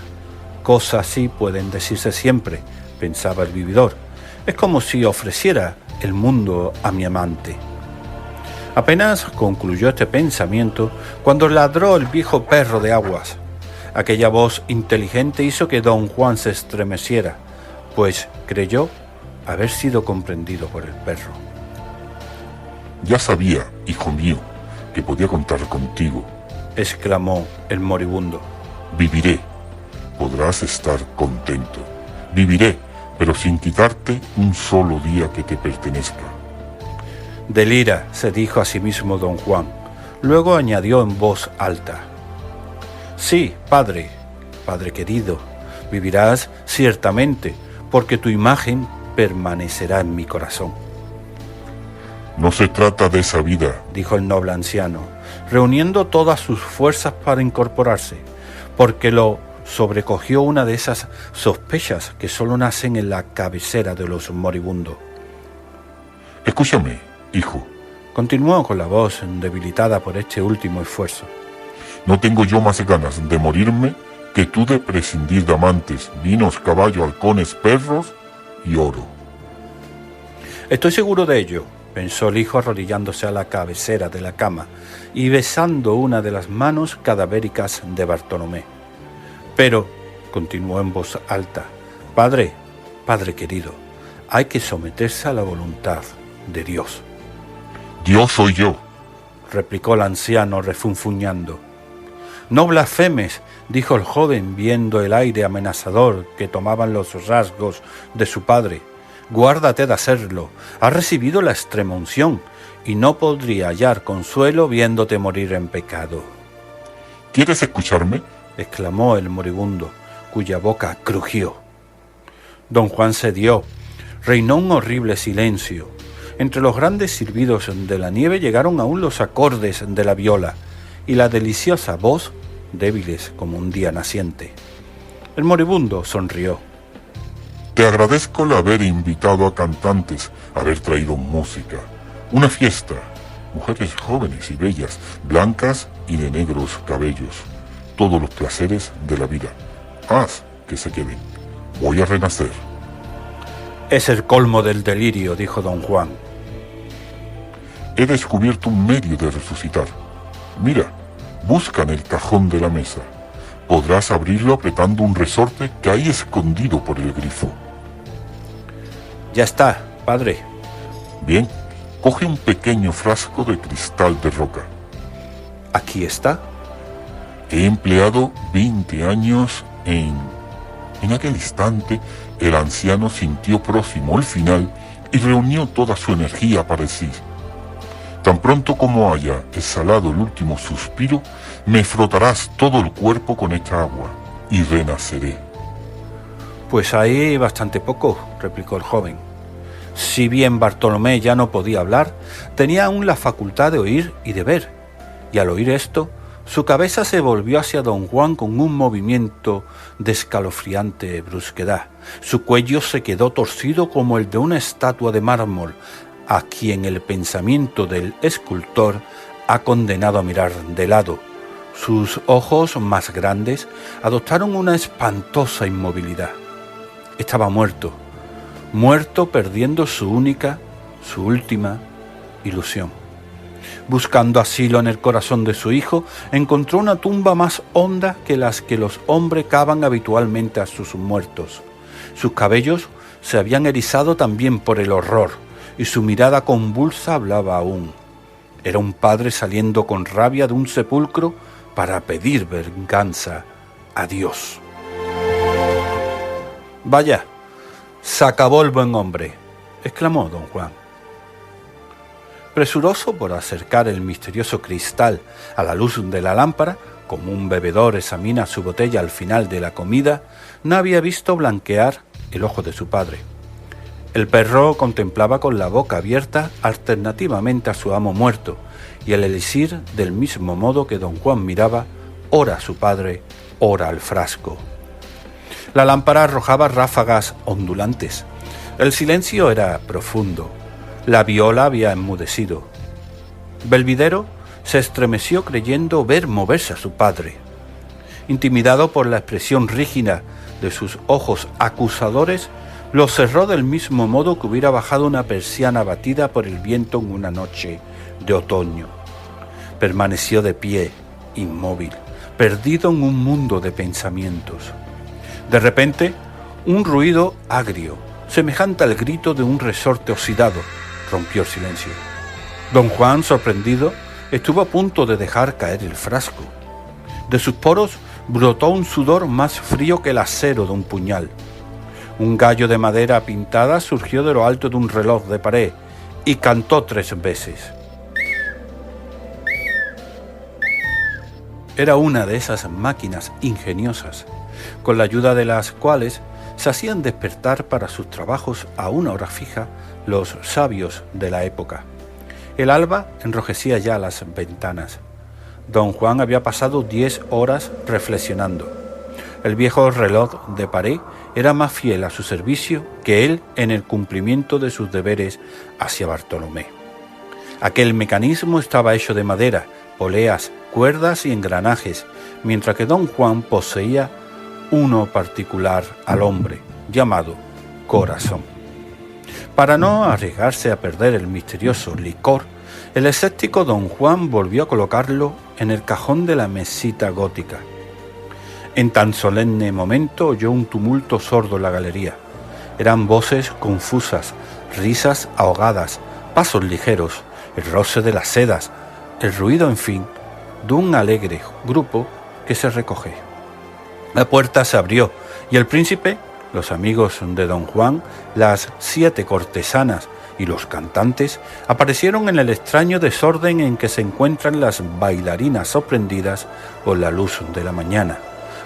«Cosas así pueden decirse siempre», pensaba el vividor. «Es como si ofreciera el mundo a mi amante». Apenas concluyó este pensamiento cuando ladró el viejo perro de aguas. Aquella voz inteligente hizo que don Juan se estremeciera, pues creyó haber sido comprendido por el perro. «Ya sabía, hijo mío, que podía contar contigo», exclamó el moribundo. «Viviré. Podrás estar contento. Viviré, pero sin quitarte un solo día que te pertenezca». «Delira», se dijo a sí mismo don Juan. Luego añadió en voz alta: «Sí, padre querido, vivirás ciertamente, porque tu imagen permanecerá en mi corazón». «No se trata de esa vida», dijo el noble anciano, reuniendo todas sus fuerzas para incorporarse, porque lo sobrecogió una de esas sospechas que solo nacen en la cabecera de los moribundos. «Escúchame, hijo», continuó con la voz debilitada por este último esfuerzo. «No tengo yo más ganas de morirme que tú de prescindir de amantes, vinos, caballos, halcones, perros y oro». «Estoy seguro de ello», pensó el hijo arrodillándose a la cabecera de la cama y besando una de las manos cadavéricas de Bartolomé. «Pero», continuó en voz alta, padre querido, hay que someterse a la voluntad de Dios». «Dios soy yo», replicó el anciano refunfuñando. «No blasfemes», dijo el joven viendo el aire amenazador que tomaban los rasgos de su padre. «Guárdate de hacerlo. Has recibido la extrema unción y no podría hallar consuelo viéndote morir en pecado». «¿Quieres escucharme?», exclamó el moribundo, cuya boca crujió. Don Juan cedió. Reinó un horrible silencio. Entre los grandes silbidos de la nieve llegaron aún los acordes de la viola y la deliciosa voz, débiles como un día naciente. El moribundo sonrió. «Te agradezco el haber invitado a cantantes, haber traído música, una fiesta, mujeres jóvenes y bellas, blancas y de negros cabellos, todos los placeres de la vida. Haz que se queden. Voy a renacer». «Es el colmo del delirio», dijo don Juan. «He descubierto un medio de resucitar. Mira, busca en el cajón de la mesa. Podrás abrirlo apretando un resorte que hay escondido por el grifo». «Ya está, padre». «Bien, coge un pequeño frasco de cristal de roca. Aquí está. He empleado 20 años en... En aquel instante, el anciano sintió próximo el final y reunió toda su energía para decir: tan pronto como haya exhalado el último suspiro, me frotarás todo el cuerpo con esta agua y renaceré. Pues hay bastante poco, replicó el joven. Si bien Bartolomé ya no podía hablar, tenía aún la facultad de oír y de ver, y al oír esto, su cabeza se volvió hacia don Juan con un movimiento de escalofriante brusquedad. Su cuello se quedó torcido como el de una estatua de mármol, a quien el pensamiento del escultor ha condenado a mirar de lado. Sus ojos más grandes adoptaron una espantosa inmovilidad. Estaba muerto, perdiendo su última ilusión. Buscando asilo en el corazón de su hijo, encontró una tumba más honda que las que los hombres cavan habitualmente a sus muertos. Sus cabellos se habían erizado también por el horror, y su mirada convulsa hablaba aún. Era un padre saliendo con rabia de un sepulcro para pedir venganza a Dios. «Vaya, se acabó el buen hombre», exclamó don Juan. Presuroso por acercar el misterioso cristal a la luz de la lámpara, como un bebedor examina su botella al final de la comida, no había visto blanquear el ojo de su padre. El perro contemplaba con la boca abierta alternativamente a su amo muerto, y el elixir del mismo modo que don Juan miraba, ora a su padre, ora al frasco. La lámpara arrojaba ráfagas ondulantes. El silencio era profundo. La viola había enmudecido. Belvidero se estremeció creyendo ver moverse a su padre. Intimidado por la expresión rígida de sus ojos acusadores, lo cerró del mismo modo que hubiera bajado una persiana batida por el viento en una noche de otoño. Permaneció de pie, inmóvil, perdido en un mundo de pensamientos. De repente, un ruido agrio, semejante al grito de un resorte oxidado, rompió el silencio. Don Juan, sorprendido, estuvo a punto de dejar caer el frasco. De sus poros brotó un sudor más frío que el acero de un puñal. Un gallo de madera pintada surgió de lo alto de un reloj de pared y cantó 3 veces. Era una de esas máquinas ingeniosas, con la ayuda de las cuales se hacían despertar para sus trabajos a una hora fija los sabios de la época. El alba enrojecía ya las ventanas. Don Juan había pasado 10 horas reflexionando. El viejo reloj de pared era más fiel a su servicio que él en el cumplimiento de sus deberes hacia Bartolomé. Aquel mecanismo estaba hecho de madera, poleas, cuerdas y engranajes, mientras que don Juan poseía uno particular al hombre, llamado corazón. Para no arriesgarse a perder el misterioso licor, el escéptico don Juan volvió a colocarlo en el cajón de la mesita gótica. En tan solemne momento oyó un tumulto sordo en la galería. Eran voces confusas, risas ahogadas, pasos ligeros, el roce de las sedas, el ruido, en fin, de un alegre grupo que se recoge. La puerta se abrió y el príncipe, los amigos de don Juan, las 7 cortesanas y los cantantes aparecieron en el extraño desorden en que se encuentran las bailarinas sorprendidas por la luz de la mañana,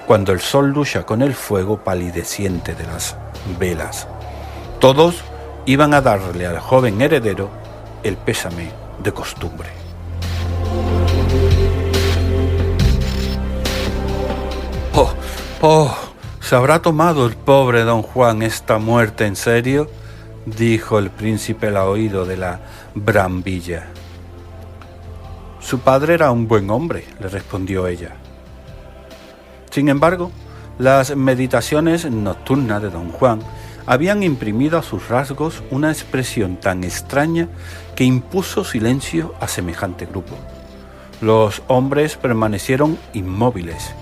cuando el sol lucha con el fuego palideciente de las velas. Todos iban a darle al joven heredero el pésame de costumbre. ¿Se habrá tomado el pobre don Juan esta muerte en serio?, dijo el príncipe al oído de la brambilla. Su padre era un buen hombre, le respondió ella. Sin embargo, las meditaciones nocturnas de don Juan habían imprimido a sus rasgos una expresión tan extraña que impuso silencio a semejante grupo. Los hombres permanecieron inmóviles.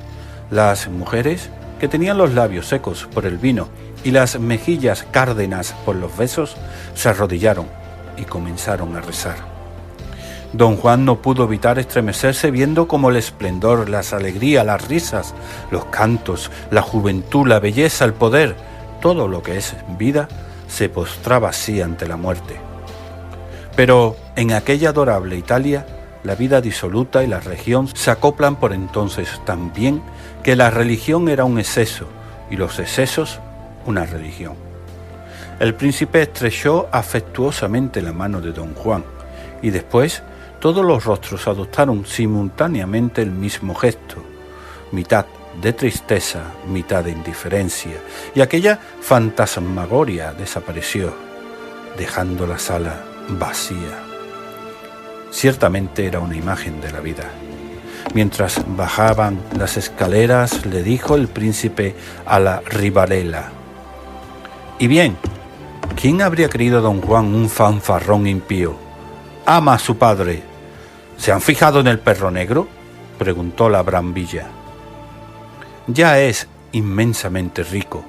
Las mujeres, que tenían los labios secos por el vino y las mejillas cárdenas por los besos, se arrodillaron. y comenzaron a rezar. Don Juan no pudo evitar estremecerse viendo cómo el esplendor, las alegrías, las risas, los cantos, la juventud, la belleza, el poder, todo lo que es vida, se postraba así ante la muerte. Pero en aquella adorable Italia, la vida disoluta y la religión se acoplan por entonces tan bien que la religión era un exceso y los excesos una religión. El príncipe estrechó afectuosamente la mano de don Juan y después todos los rostros adoptaron simultáneamente el mismo gesto, mitad de tristeza, mitad de indiferencia, y aquella fantasmagoria desapareció, dejando la sala vacía. Ciertamente era una imagen de la vida. Mientras bajaban las escaleras, le dijo el príncipe a la Rivalella: «Y bien, ¿quién habría creído don Juan un fanfarrón impío? Ama a su padre. ¿Se han fijado en el perro negro?», preguntó la Brambilla. «Ya es inmensamente rico»,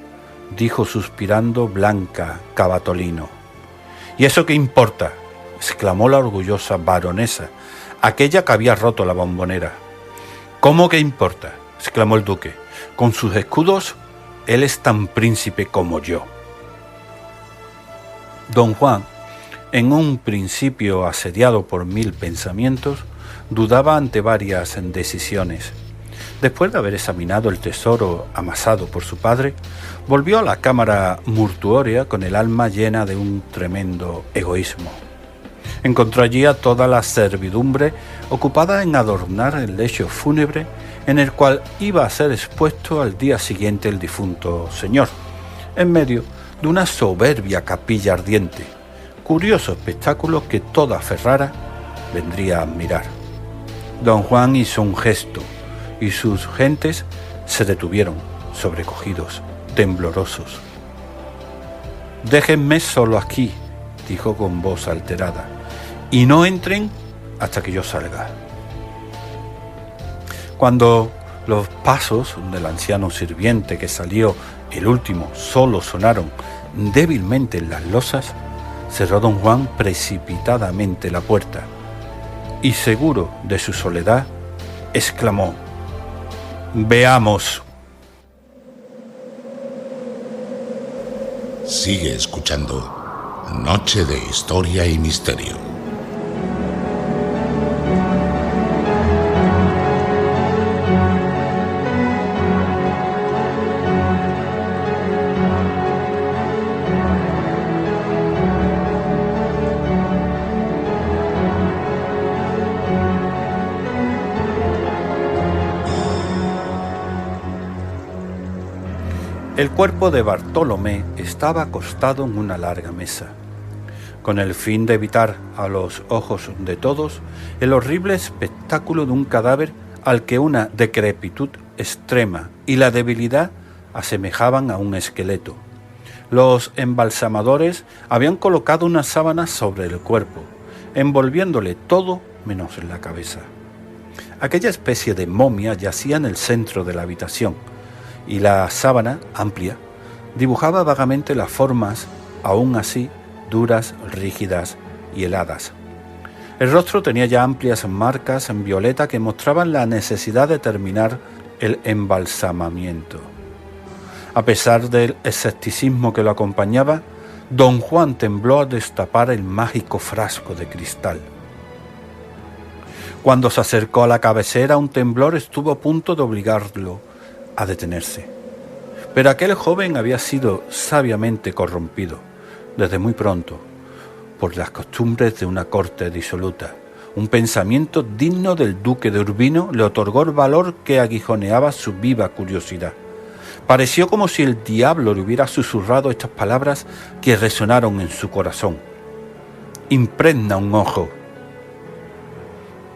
dijo suspirando Blanca Cavatolino. «¿Y eso qué importa?», exclamó la orgullosa baronesa, aquella que había roto la bombonera. «¿Cómo que importa?», exclamó el duque. «Con sus escudos, él es tan príncipe como yo». Don Juan, en un principio asediado por 1000 pensamientos, dudaba ante varias decisiones. Después de haber examinado el tesoro amasado por su padre, volvió a la cámara mortuoria con el alma llena de un tremendo egoísmo. Encontró allí a toda la servidumbre ocupada en adornar el lecho fúnebre en el cual iba a ser expuesto al día siguiente el difunto señor, en medio de una soberbia capilla ardiente, curioso espectáculo que toda Ferrara vendría a admirar. Don Juan hizo un gesto y sus gentes se detuvieron, sobrecogidos, temblorosos. «Déjenme solo aquí», dijo con voz alterada, «y no entren hasta que yo salga». Cuando los pasos del anciano sirviente que salió el último solo sonaron débilmente en las losas, cerró don Juan precipitadamente la puerta y, seguro de su soledad, exclamó: «Veamos». Sigue escuchando Noche de Historia y Misterio. El cuerpo de Bartolomé estaba acostado en una larga mesa. Con el fin de evitar a los ojos de todos el horrible espectáculo de un cadáver al que una decrepitud extrema y la debilidad asemejaban a un esqueleto, los embalsamadores habían colocado una sábana sobre el cuerpo, envolviéndole todo menos la cabeza. Aquella especie de momia yacía en el centro de la habitación, y la sábana, amplia, dibujaba vagamente las formas, aún así duras, rígidas y heladas. El rostro tenía ya amplias marcas en violeta que mostraban la necesidad de terminar el embalsamamiento. A pesar del escepticismo que lo acompañaba, don Juan tembló al destapar el mágico frasco de cristal. Cuando se acercó a la cabecera, un temblor estuvo a punto de obligarlo a detenerse. Pero aquel joven había sido sabiamente corrompido, desde muy pronto, por las costumbres de una corte disoluta. Un pensamiento digno del duque de Urbino le otorgó el valor que aguijoneaba su viva curiosidad. Pareció como si el diablo le hubiera susurrado estas palabras que resonaron en su corazón: «Impregna un ojo».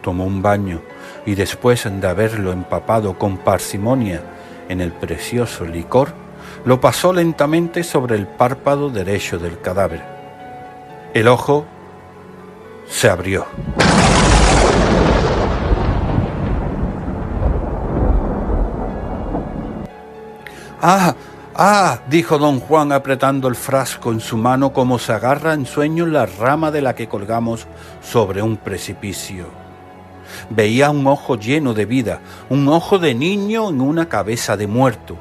Tomó un baño y, después de haberlo empapado con parsimonia en el precioso licor, lo pasó lentamente sobre el párpado derecho del cadáver. El ojo se abrió. ¡Ah! «¡Ah!», dijo don Juan apretando el frasco en su mano como se agarra en sueños la rama de la que colgamos sobre un precipicio. Veía un ojo lleno de vida, un ojo de niño en una cabeza de muerto,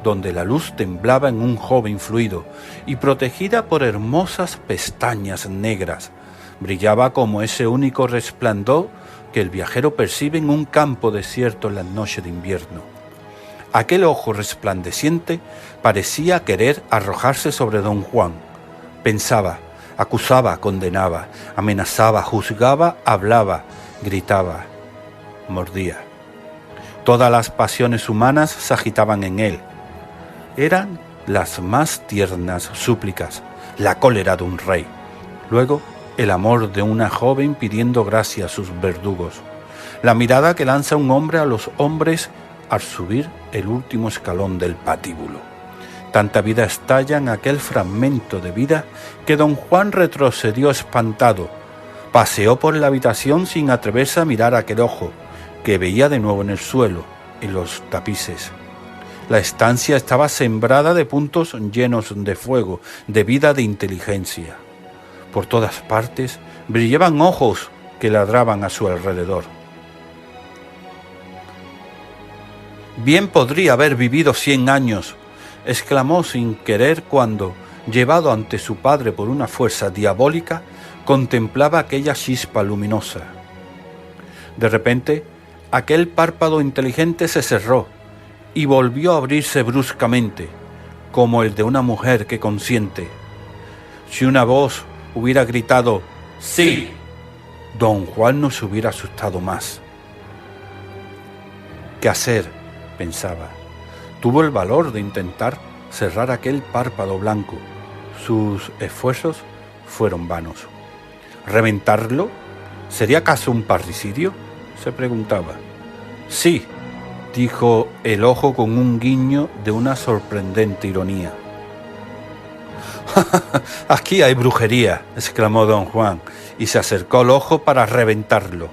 donde la luz temblaba en un joven fluido y protegida por hermosas pestañas negras, brillaba como ese único resplandor que el viajero percibe en un campo desierto en las noches de invierno. Aquel ojo resplandeciente parecía querer arrojarse sobre don Juan. Pensaba, acusaba, condenaba, amenazaba, juzgaba, hablaba, gritaba, mordía. Todas las pasiones humanas se agitaban en él. Eran las más tiernas súplicas, la cólera de un rey. Luego, el amor de una joven pidiendo gracia a sus verdugos. La mirada que lanza un hombre a los hombres al subir el último escalón del patíbulo. Tanta vida estalla en aquel fragmento de vida que don Juan retrocedió espantado. Paseó por la habitación sin atreverse a mirar aquel ojo, que veía de nuevo en el suelo, en los tapices. La estancia estaba sembrada de puntos llenos de fuego, de vida, de inteligencia. Por todas partes brillaban ojos que ladraban a su alrededor. «Bien podría haber vivido 100 años», exclamó sin querer cuando, llevado ante su padre por una fuerza diabólica, contemplaba aquella chispa luminosa. De repente, aquel párpado inteligente se cerró y volvió a abrirse bruscamente, como el de una mujer que consiente. Si una voz hubiera gritado «¡Sí!», don Juan no se hubiera asustado más. «¿Qué hacer?», pensaba. Tuvo el valor de intentar cerrar aquel párpado blanco. Sus esfuerzos fueron vanos. ¿Reventarlo? ¿Sería acaso un parricidio?, se preguntaba. «Sí», dijo el ojo con un guiño de una sorprendente ironía. «Aquí hay brujería», exclamó don Juan, y se acercó al ojo para reventarlo.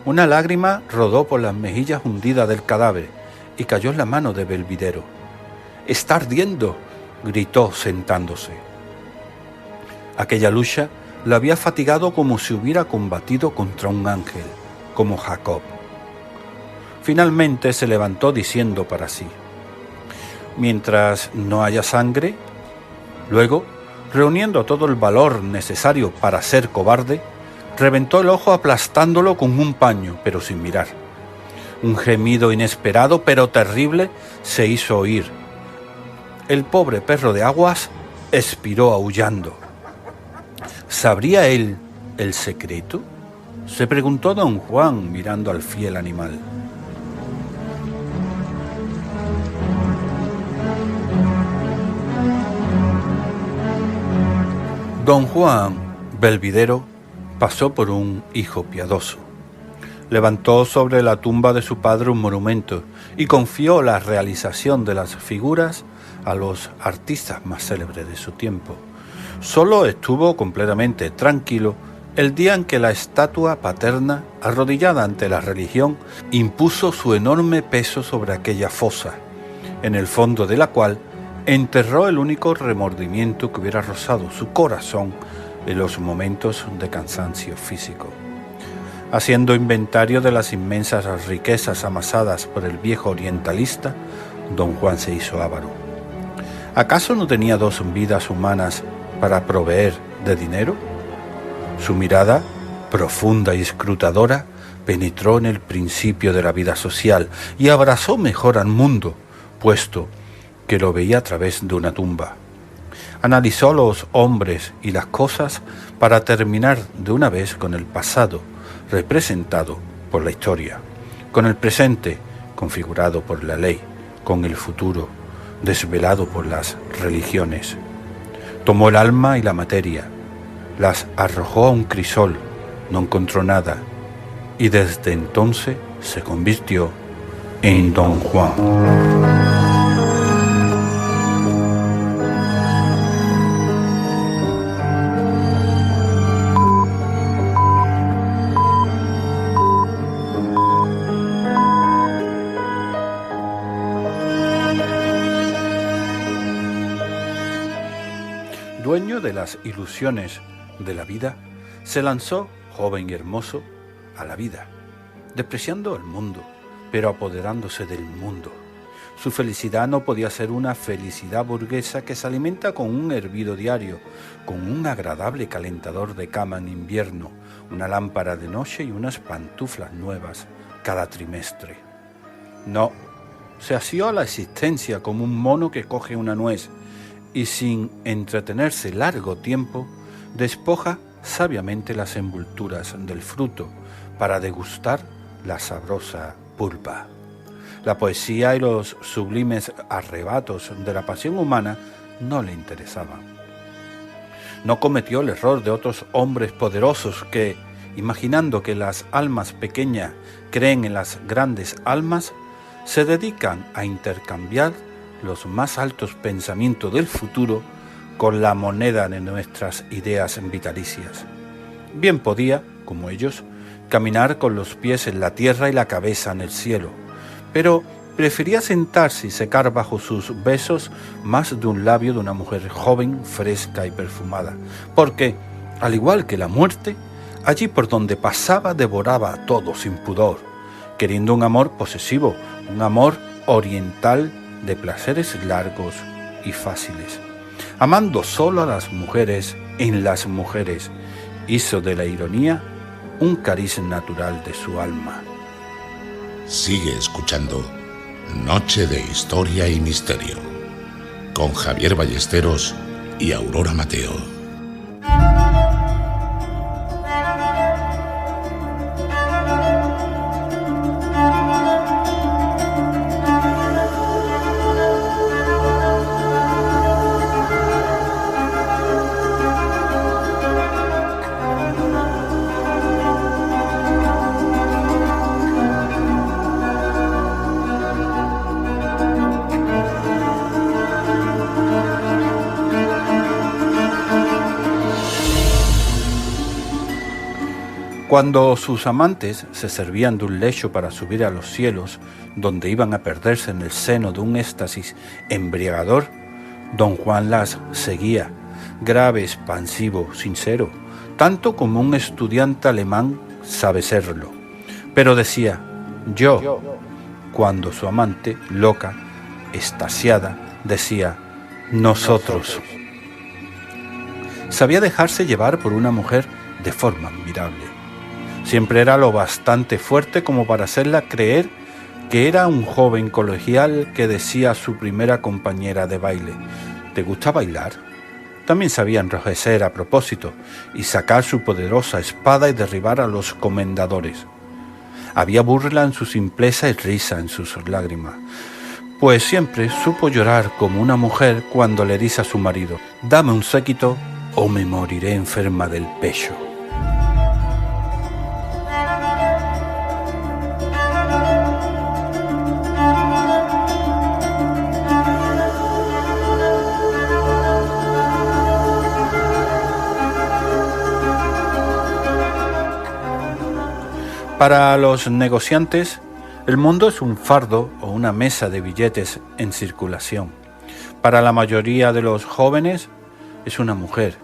Una lágrima rodó por las mejillas hundidas del cadáver y cayó en la mano de Belvidero. «¡Está ardiendo!», gritó sentándose. Aquella lucha lo había fatigado como si hubiera combatido contra un ángel, como Jacob. Finalmente se levantó diciendo para sí: «Mientras no haya sangre». Luego, reuniendo todo el valor necesario para ser cobarde, reventó el ojo aplastándolo con un paño, pero sin mirar. Un gemido inesperado pero terrible se hizo oír. El pobre perro de aguas expiró aullando. ¿Sabría él el secreto?, se preguntó don Juan mirando al fiel animal. Don Juan Belvidero pasó por un hijo piadoso. Levantó sobre la tumba de su padre un monumento y confió la realización de las figuras a los artistas más célebres de su tiempo. Solo estuvo completamente tranquilo el día en que la estatua paterna, arrodillada ante la religión, impuso su enorme peso sobre aquella fosa, en el fondo de la cual enterró el único remordimiento que hubiera rozado su corazón en los momentos de cansancio físico. Haciendo inventario de las inmensas riquezas amasadas por el viejo orientalista, don Juan se hizo avaro. ¿Acaso no tenía 2 vidas humanas para proveer de dinero? Su mirada, profunda y escrutadora, penetró en el principio de la vida social y abrazó mejor al mundo, puesto que lo veía a través de una tumba. Analizó los hombres y las cosas para terminar de una vez con el pasado, representado por la historia, con el presente, configurado por la ley, con el futuro, desvelado por las religiones. Tomó el alma y la materia, las arrojó a un crisol, no encontró nada, y desde entonces se convirtió en don Juan. dueño de las ilusiones de la vida, se lanzó, joven y hermoso, a la vida, despreciando el mundo, pero apoderándose del mundo. Su felicidad no podía ser una felicidad burguesa que se alimenta con un hervido diario, con un agradable calentador de cama en invierno, una lámpara de noche y unas pantuflas nuevas cada trimestre. No, se asió a la existencia como un mono que coge una nuez y sin entretenerse largo tiempo, despoja sabiamente las envolturas del fruto para degustar la sabrosa pulpa. La poesía y los sublimes arrebatos de la pasión humana no le interesaban. No cometió el error de otros hombres poderosos que, imaginando que las almas pequeñas creen en las grandes almas, se dedican a intercambiar los más altos pensamientos del futuro con la moneda de nuestras ideas vitalicias. Bien podía, como ellos, caminar con los pies en la tierra y la cabeza en el cielo, pero prefería sentarse y secar bajo sus besos más de un labio de una mujer joven, fresca y perfumada, porque, al igual que la muerte, allí por donde pasaba devoraba a todo sin pudor, queriendo un amor posesivo, un amor oriental de placeres largos y fáciles. Amando solo a las mujeres, en las mujeres, hizo de la ironía un cariz natural de su alma. Sigue escuchando Noche de Historia y Misterio con Javier Ballesteros y Aurora Mateo. Cuando sus amantes se servían de un lecho para subir a los cielos, donde iban a perderse en el seno de un éxtasis embriagador, don Juan las seguía, grave, expansivo, sincero, tanto como un estudiante alemán sabe serlo. Pero decía, yo, cuando su amante, loca, extasiada, decía, nosotros. Sabía dejarse llevar por una mujer de forma admirable. Siempre era lo bastante fuerte como para hacerla creer que era un joven colegial que decía a su primera compañera de baile, ¿te gusta bailar? También sabía enrojecer a propósito y sacar su poderosa espada y derribar a los comendadores. Había burla en su simpleza y risa en sus lágrimas, pues siempre supo llorar como una mujer cuando le dice a su marido, dame un séquito o me moriré enferma del pecho. Para los negociantes, el mundo es un fardo o una mesa de billetes en circulación. Para la mayoría de los jóvenes es una mujer.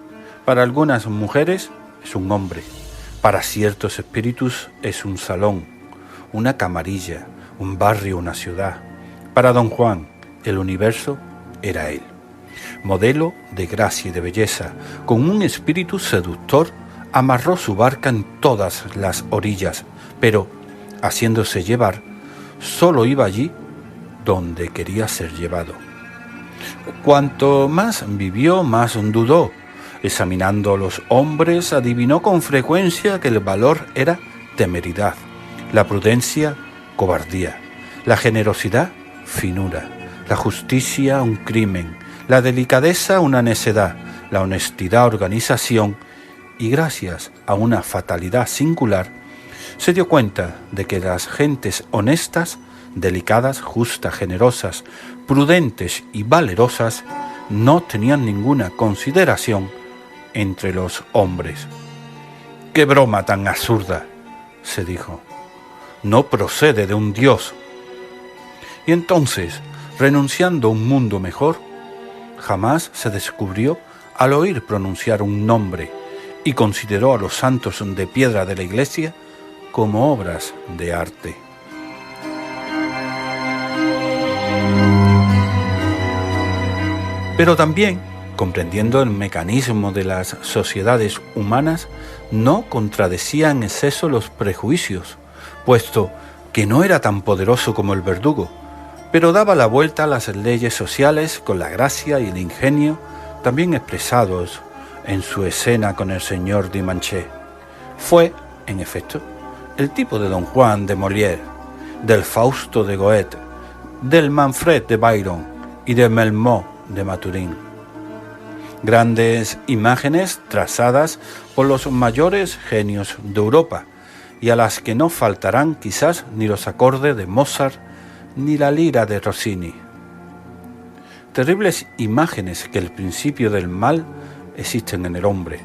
Para algunas mujeres es un hombre. Para ciertos espíritus es un salón, una camarilla, un barrio, una ciudad. Para don Juan, el universo era él. Modelo de gracia y de belleza, con un espíritu seductor, amarró su barca en todas las orillas, pero, haciéndose llevar, solo iba allí donde quería ser llevado. Cuanto más vivió, más dudó. Examinando a los hombres, adivinó con frecuencia que el valor era temeridad, la prudencia, cobardía, la generosidad, finura, la justicia, un crimen, la delicadeza, una necedad, la honestidad, organización, y gracias a una fatalidad singular, se dio cuenta de que las gentes honestas, delicadas, justas, generosas, prudentes y valerosas no tenían ninguna consideración entre los hombres. ¡Qué broma tan absurda!, se dijo. No procede de un dios. Y entonces, renunciando a un mundo mejor, jamás se descubrió al oír pronunciar un nombre y consideró a los santos de piedra de la iglesia como obras de arte. Pero también, comprendiendo el mecanismo de las sociedades humanas, no contradecía en exceso los prejuicios, puesto que no era tan poderoso como el verdugo, pero daba la vuelta a las leyes sociales con la gracia y el ingenio también expresados en su escena con el señor Dimanché. Fue, en efecto, el tipo de Don Juan de Molière, del Fausto de Goethe, del Manfred de Byron y de Melmoth de Maturín. Grandes imágenes trazadas por los mayores genios de Europa y a las que no faltarán quizás ni los acordes de Mozart ni la lira de Rossini. Terribles imágenes que el principio del mal existen en el hombre,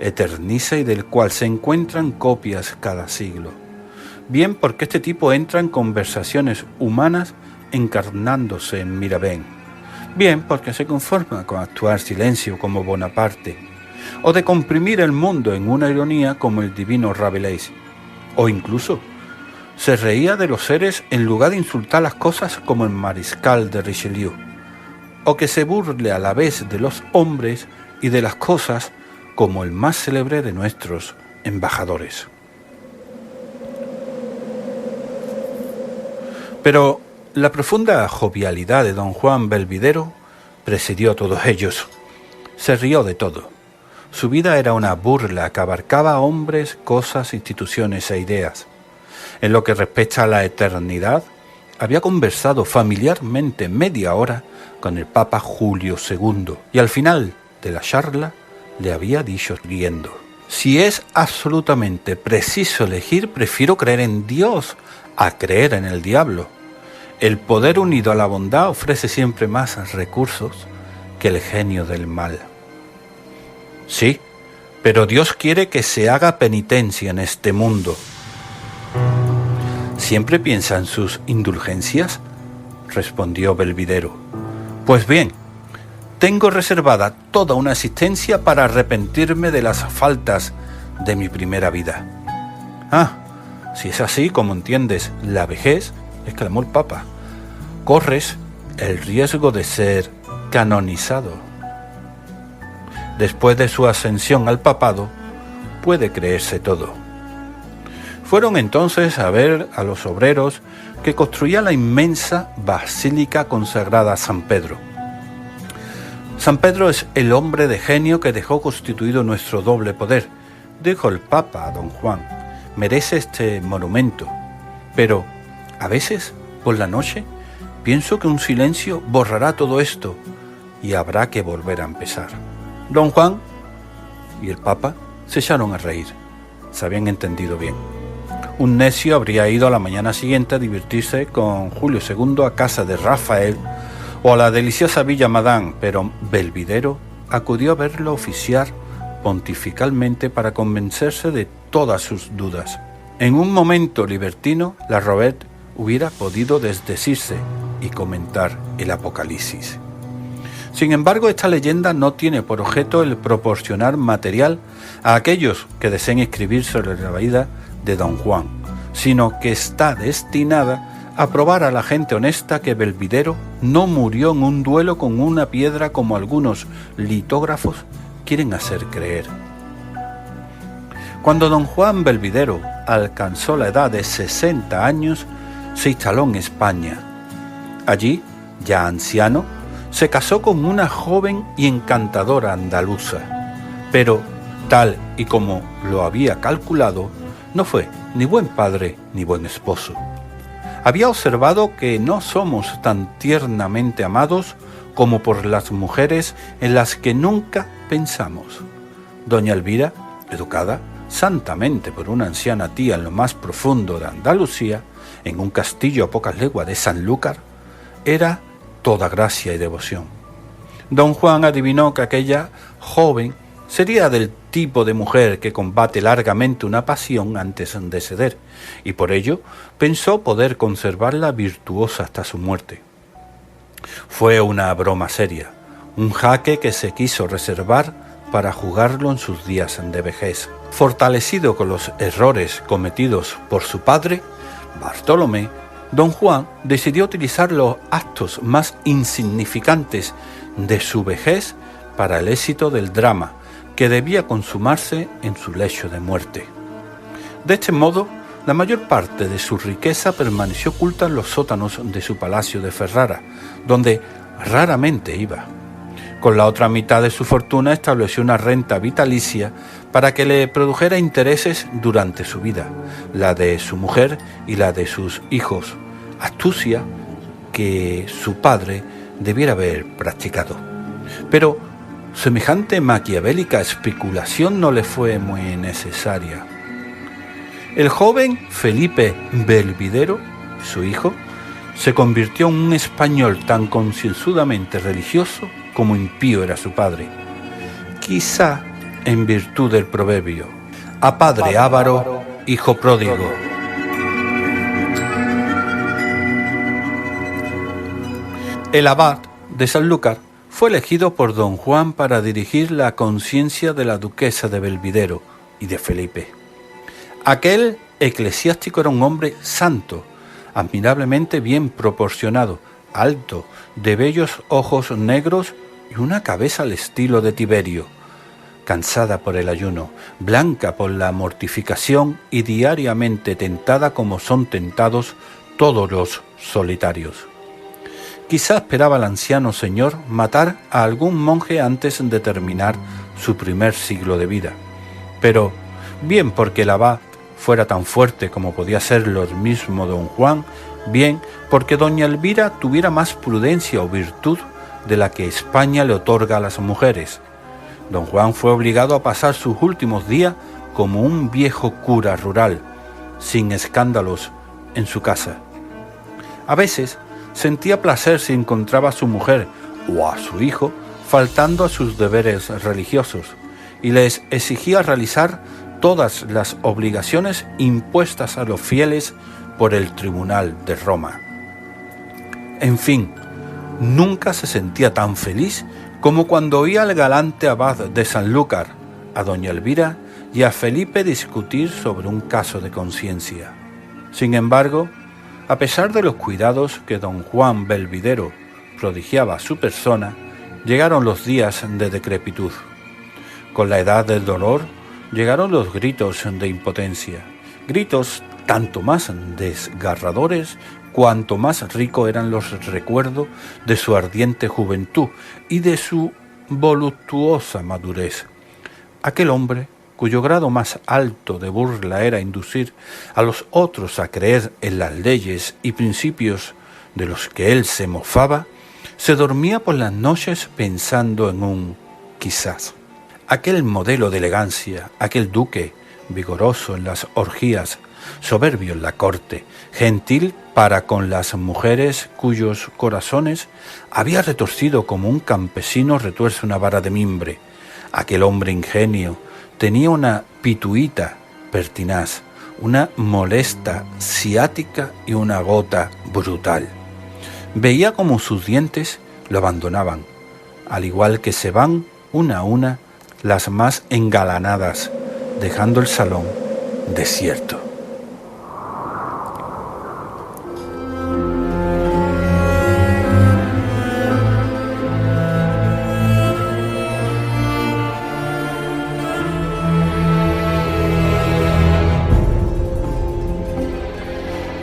eterniza y del cual se encuentran copias cada siglo. Bien porque este tipo entra en conversaciones humanas encarnándose en Mirabeau, bien porque se conforma con actuar silencio como Bonaparte, o de comprimir el mundo en una ironía como el divino Rabelais, o incluso se reía de los seres en lugar de insultar las cosas como el mariscal de Richelieu, o que se burle a la vez de los hombres y de las cosas como el más célebre de nuestros embajadores. Pero la profunda jovialidad de don Juan Belvidero presidió a todos ellos. Se rió de todo. Su vida era una burla que abarcaba hombres, cosas, instituciones e ideas. En lo que respecta a la eternidad, había conversado familiarmente media hora con el Papa Julio II y al final de la charla le había dicho riendo: si es absolutamente preciso elegir, prefiero creer en Dios a creer en el diablo. El poder unido a la bondad ofrece siempre más recursos que el genio del mal. Sí, pero Dios quiere que se haga penitencia en este mundo. ¿Siempre piensa en sus indulgencias?, respondió Belvidero. Pues bien, tengo reservada toda una existencia para arrepentirme de las faltas de mi primera vida. Ah, si es así como entiendes la vejez, exclamó el Papa, corres el riesgo de ser canonizado. Después de su ascensión al papado, puede creerse todo. Fueron entonces a ver a los obreros que construían la inmensa basílica consagrada a San Pedro. San Pedro es el hombre de genio que dejó constituido nuestro doble poder, dijo el Papa a don Juan. Merece este monumento, pero a veces, por la noche, pienso que un silencio borrará todo esto y habrá que volver a empezar. Don Juan y el Papa se echaron a reír. Se habían entendido bien. Un necio habría ido a la mañana siguiente a divertirse con Julio II a casa de Rafael o a la deliciosa Villa Madame, pero Belvidero acudió a verlo oficiar pontificalmente para convencerse de todas sus dudas. En un momento libertino, la Robert hubiera podido desdecirse y comentar el Apocalipsis. Sin embargo, esta leyenda no tiene por objeto el proporcionar material a aquellos que deseen escribir sobre la vida de don Juan, sino que está destinada a probar a la gente honesta que Belvidero no murió en un duelo con una piedra como algunos litógrafos quieren hacer creer. Cuando don Juan Belvidero alcanzó la edad de 60 años, se instaló en España. Allí, ya anciano, se casó con una joven y encantadora andaluza, pero, tal y como lo había calculado, no fue ni buen padre ni buen esposo. Había observado que no somos tan tiernamente amados como por las mujeres en las que nunca pensamos. Doña Elvira, educada santamente por una anciana tía en lo más profundo de Andalucía, en un castillo a pocas leguas de Sanlúcar, era toda gracia y devoción. Don Juan adivinó que aquella joven sería del tipo de mujer que combate largamente una pasión antes de ceder, y por ello pensó poder conservarla virtuosa hasta su muerte. Fue una broma seria, un jaque que se quiso reservar para jugarlo en sus días de vejez. Fortalecido con los errores cometidos por su padre, Bartolomé, don Juan decidió utilizar los actos más insignificantes de su vejez para el éxito del drama que debía consumarse en su lecho de muerte. De este modo, la mayor parte de su riqueza permaneció oculta en los sótanos de su palacio de Ferrara, donde raramente iba. Con la otra mitad de su fortuna estableció una renta vitalicia para que le produjera intereses durante su vida, la de su mujer y la de sus hijos, astucia que su padre debiera haber practicado. Pero semejante maquiavélica especulación no le fue muy necesaria. El joven Felipe Belvidero, su hijo, se convirtió en un español tan concienzudamente religioso como impío era su padre, quizá en virtud del proverbio: a padre avaro, hijo pródigo. El abad de Sanlúcar fue elegido por don Juan para dirigir la conciencia de la duquesa de Belvidero y de Felipe. Aquel eclesiástico era un hombre santo, admirablemente bien proporcionado, alto, de bellos ojos negros y una cabeza al estilo de Tiberio, cansada por el ayuno, blanca por la mortificación y diariamente tentada como son tentados todos los solitarios. Quizá esperaba el anciano señor matar a algún monje antes de terminar su primer siglo de vida, pero bien porque el abad fuera tan fuerte como podía serlo el mismo don Juan, bien porque doña Elvira tuviera más prudencia o virtud de la que España le otorga a las mujeres. Don Juan fue obligado a pasar sus últimos días como un viejo cura rural, sin escándalos en su casa. A veces sentía placer si encontraba a su mujer o a su hijo faltando a sus deberes religiosos y les exigía realizar todas las obligaciones impuestas a los fieles por el Tribunal de Roma. En fin, nunca se sentía tan feliz como cuando oía al galante abad de Sanlúcar, a doña Elvira y a Felipe discutir sobre un caso de conciencia. Sin embargo, a pesar de los cuidados que don Juan Belvidero prodigiaba a su persona, llegaron los días de decrepitud. Con la edad del dolor llegaron los gritos de impotencia, gritos tanto más desgarradores cuanto más ricos eran los recuerdos de su ardiente juventud y de su voluptuosa madurez. Aquel hombre, cuyo grado más alto de burla era inducir a los otros a creer en las leyes y principios de los que él se mofaba, se dormía por las noches pensando en un quizás. Aquel modelo de elegancia, aquel duque, vigoroso en las orgías, soberbio en la corte, gentil para con las mujeres cuyos corazones había retorcido como un campesino retuerce una vara de mimbre. Aquel hombre ingenio tenía una pituita pertinaz, una molesta ciática y una gota brutal. Veía como sus dientes lo abandonaban, al igual que se van una a una las más engalanadas, dejando el salón desierto.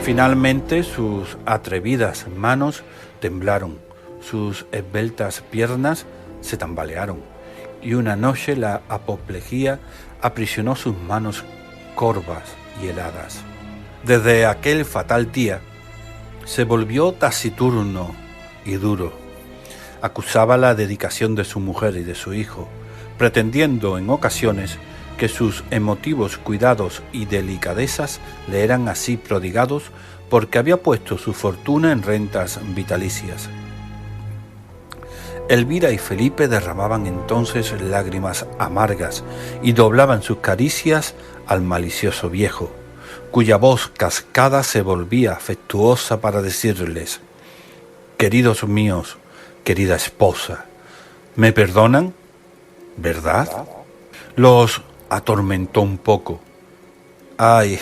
Finalmente sus atrevidas manos temblaron, sus esbeltas piernas se tambalearon, y una noche la apoplejía aprisionó sus manos corvas y heladas. Desde aquel fatal día se volvió taciturno y duro. Acusaba la dedicación de su mujer y de su hijo, pretendiendo en ocasiones que sus emotivos cuidados y delicadezas le eran así prodigados porque había puesto su fortuna en rentas vitalicias. Elvira y Felipe derramaban entonces lágrimas amargas y doblaban sus caricias al malicioso viejo, cuya voz cascada se volvía afectuosa para decirles: queridos míos, querida esposa, ¿Me perdonan? ¿Verdad? Los atormentó un poco. ¡Ay,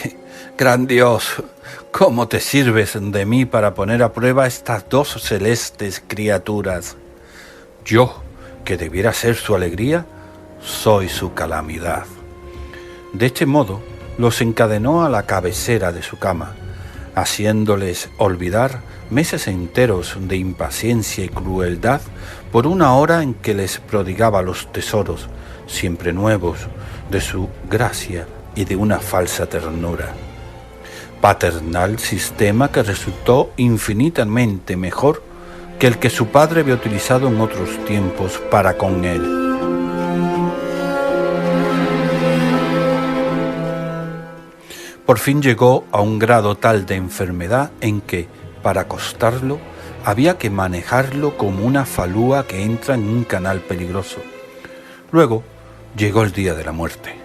gran Dios! ¿Cómo te sirves de mí para poner a prueba estas dos celestes criaturas? Yo, que debiera ser su alegría, soy su calamidad. De este modo, los encadenó a la cabecera de su cama, haciéndoles olvidar meses enteros de impaciencia y crueldad por una hora en que les prodigaba los tesoros, siempre nuevos, de su gracia y de una falsa ternura. Paternal sistema que resultó infinitamente mejor que el que su padre había utilizado en otros tiempos para con él. Por fin llegó a un grado tal de enfermedad en que, para acostarlo, había que manejarlo como una falúa que entra en un canal peligroso. Luego llegó el día de la muerte.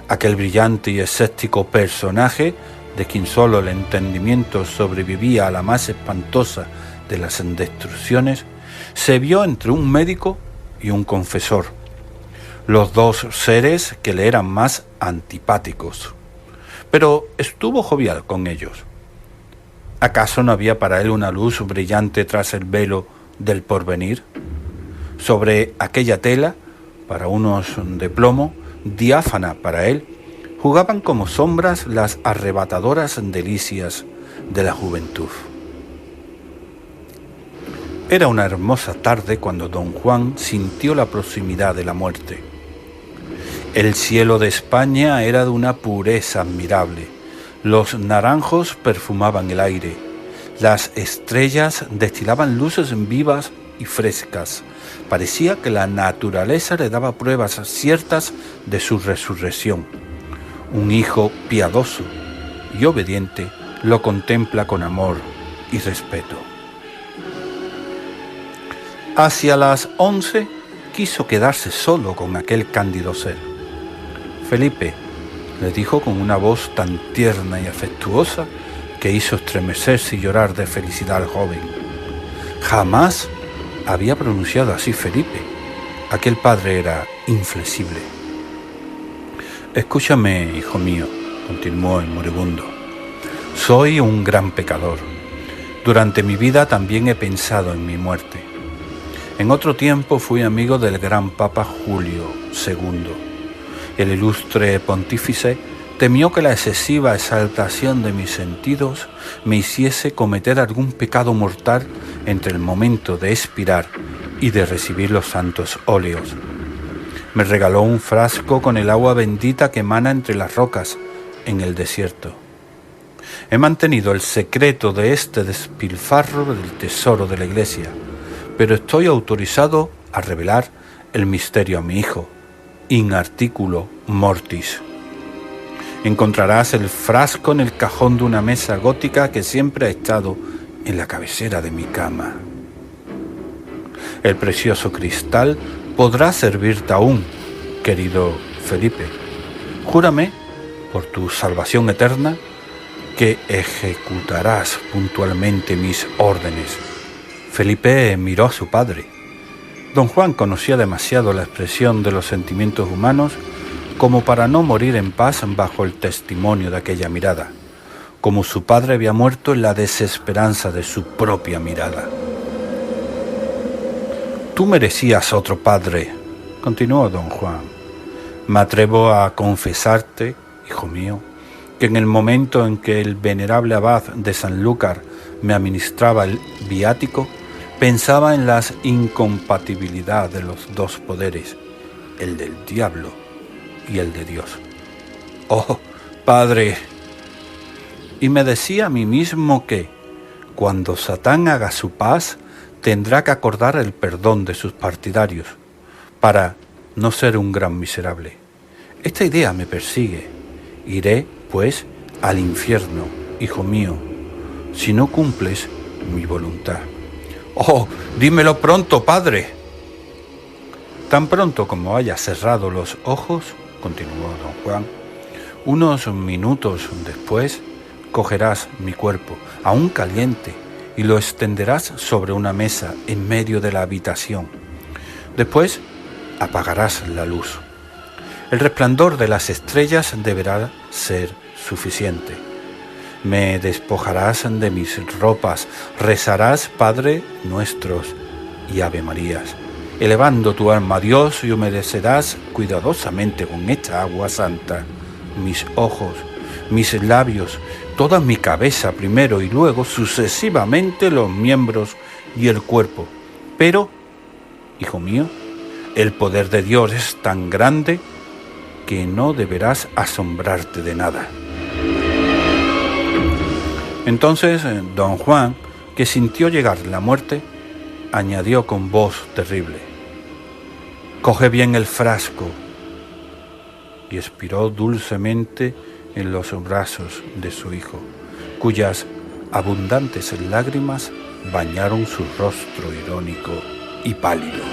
Aquel brillante y escéptico personaje, de quien solo el entendimiento sobrevivía a la más espantosa de las destrucciones, se vio entre un médico y un confesor, los dos seres que le eran más antipáticos. Pero estuvo jovial con ellos. ¿Acaso no había para él una luz brillante tras el velo del porvenir? Sobre aquella tela, para unos de plomo, diáfana para él, jugaban como sombras las arrebatadoras delicias de la juventud. Era una hermosa tarde cuando don Juan sintió la proximidad de la muerte. El cielo de España era de una pureza admirable. Los naranjos perfumaban el aire. Las estrellas destilaban luces vivas y frescas. Parecía que la naturaleza le daba pruebas ciertas de su resurrección. Un hijo piadoso y obediente lo contempla con amor y respeto. Hacia las 11 quiso quedarse solo con aquel cándido ser. Felipe, le dijo con una voz tan tierna y afectuosa que hizo estremecerse y llorar de felicidad al joven. Jamás había pronunciado así Felipe. Aquel padre era inflexible. Escúchame, hijo mío, continuó el moribundo. Soy un gran pecador. Durante mi vida también he pensado en mi muerte. En otro tiempo fui amigo del gran Papa Julio II. El ilustre pontífice temió que la excesiva exaltación de mis sentidos me hiciese cometer algún pecado mortal entre el momento de expirar y de recibir los santos óleos. Me regaló un frasco con el agua bendita que emana entre las rocas en el desierto. He mantenido el secreto de este despilfarro del tesoro de la Iglesia, pero estoy autorizado a revelar el misterio a mi hijo, in articulo mortis. Encontrarás el frasco en el cajón de una mesa gótica que siempre ha estado en la cabecera de mi cama. El precioso cristal podrá servirte aún, querido Felipe. Júrame, por tu salvación eterna, que ejecutarás puntualmente mis órdenes. Felipe miró a su padre. Don Juan conocía demasiado la expresión de los sentimientos humanos como para no morir en paz bajo el testimonio de aquella mirada, como su padre había muerto en la desesperanza de su propia mirada. Tú merecías otro padre, continuó don Juan. Me atrevo a confesarte, hijo mío, que en el momento en que el venerable abad de Sanlúcar me administraba el viático, pensaba en las incompatibilidades de los dos poderes, el del diablo y el de Dios. ¡Oh, Padre! Y me decía a mí mismo que, cuando Satán haga su paz, tendrá que acordar el perdón de sus partidarios, para no ser un gran miserable. Esta idea me persigue. Iré, pues, al infierno, hijo mío, si no cumples mi voluntad. ¡Oh, dímelo pronto, padre! Tan pronto como haya cerrado los ojos, continuó don Juan, unos minutos después cogerás mi cuerpo, aún caliente, y lo extenderás sobre una mesa en medio de la habitación. Después apagarás la luz. El resplandor de las estrellas deberá ser suficiente. Me despojarás de mis ropas, rezarás Padre Nuestros y Ave Marías, elevando tu alma a Dios, y humedecerás cuidadosamente con esta agua santa mis ojos, mis labios, toda mi cabeza primero y luego sucesivamente los miembros y el cuerpo. Pero, hijo mío, el poder de Dios es tan grande que no deberás asombrarte de nada. Entonces don Juan, que sintió llegar la muerte, añadió con voz terrible: «Coge bien el frasco», y expiró dulcemente en los brazos de su hijo, cuyas abundantes lágrimas bañaron su rostro irónico y pálido.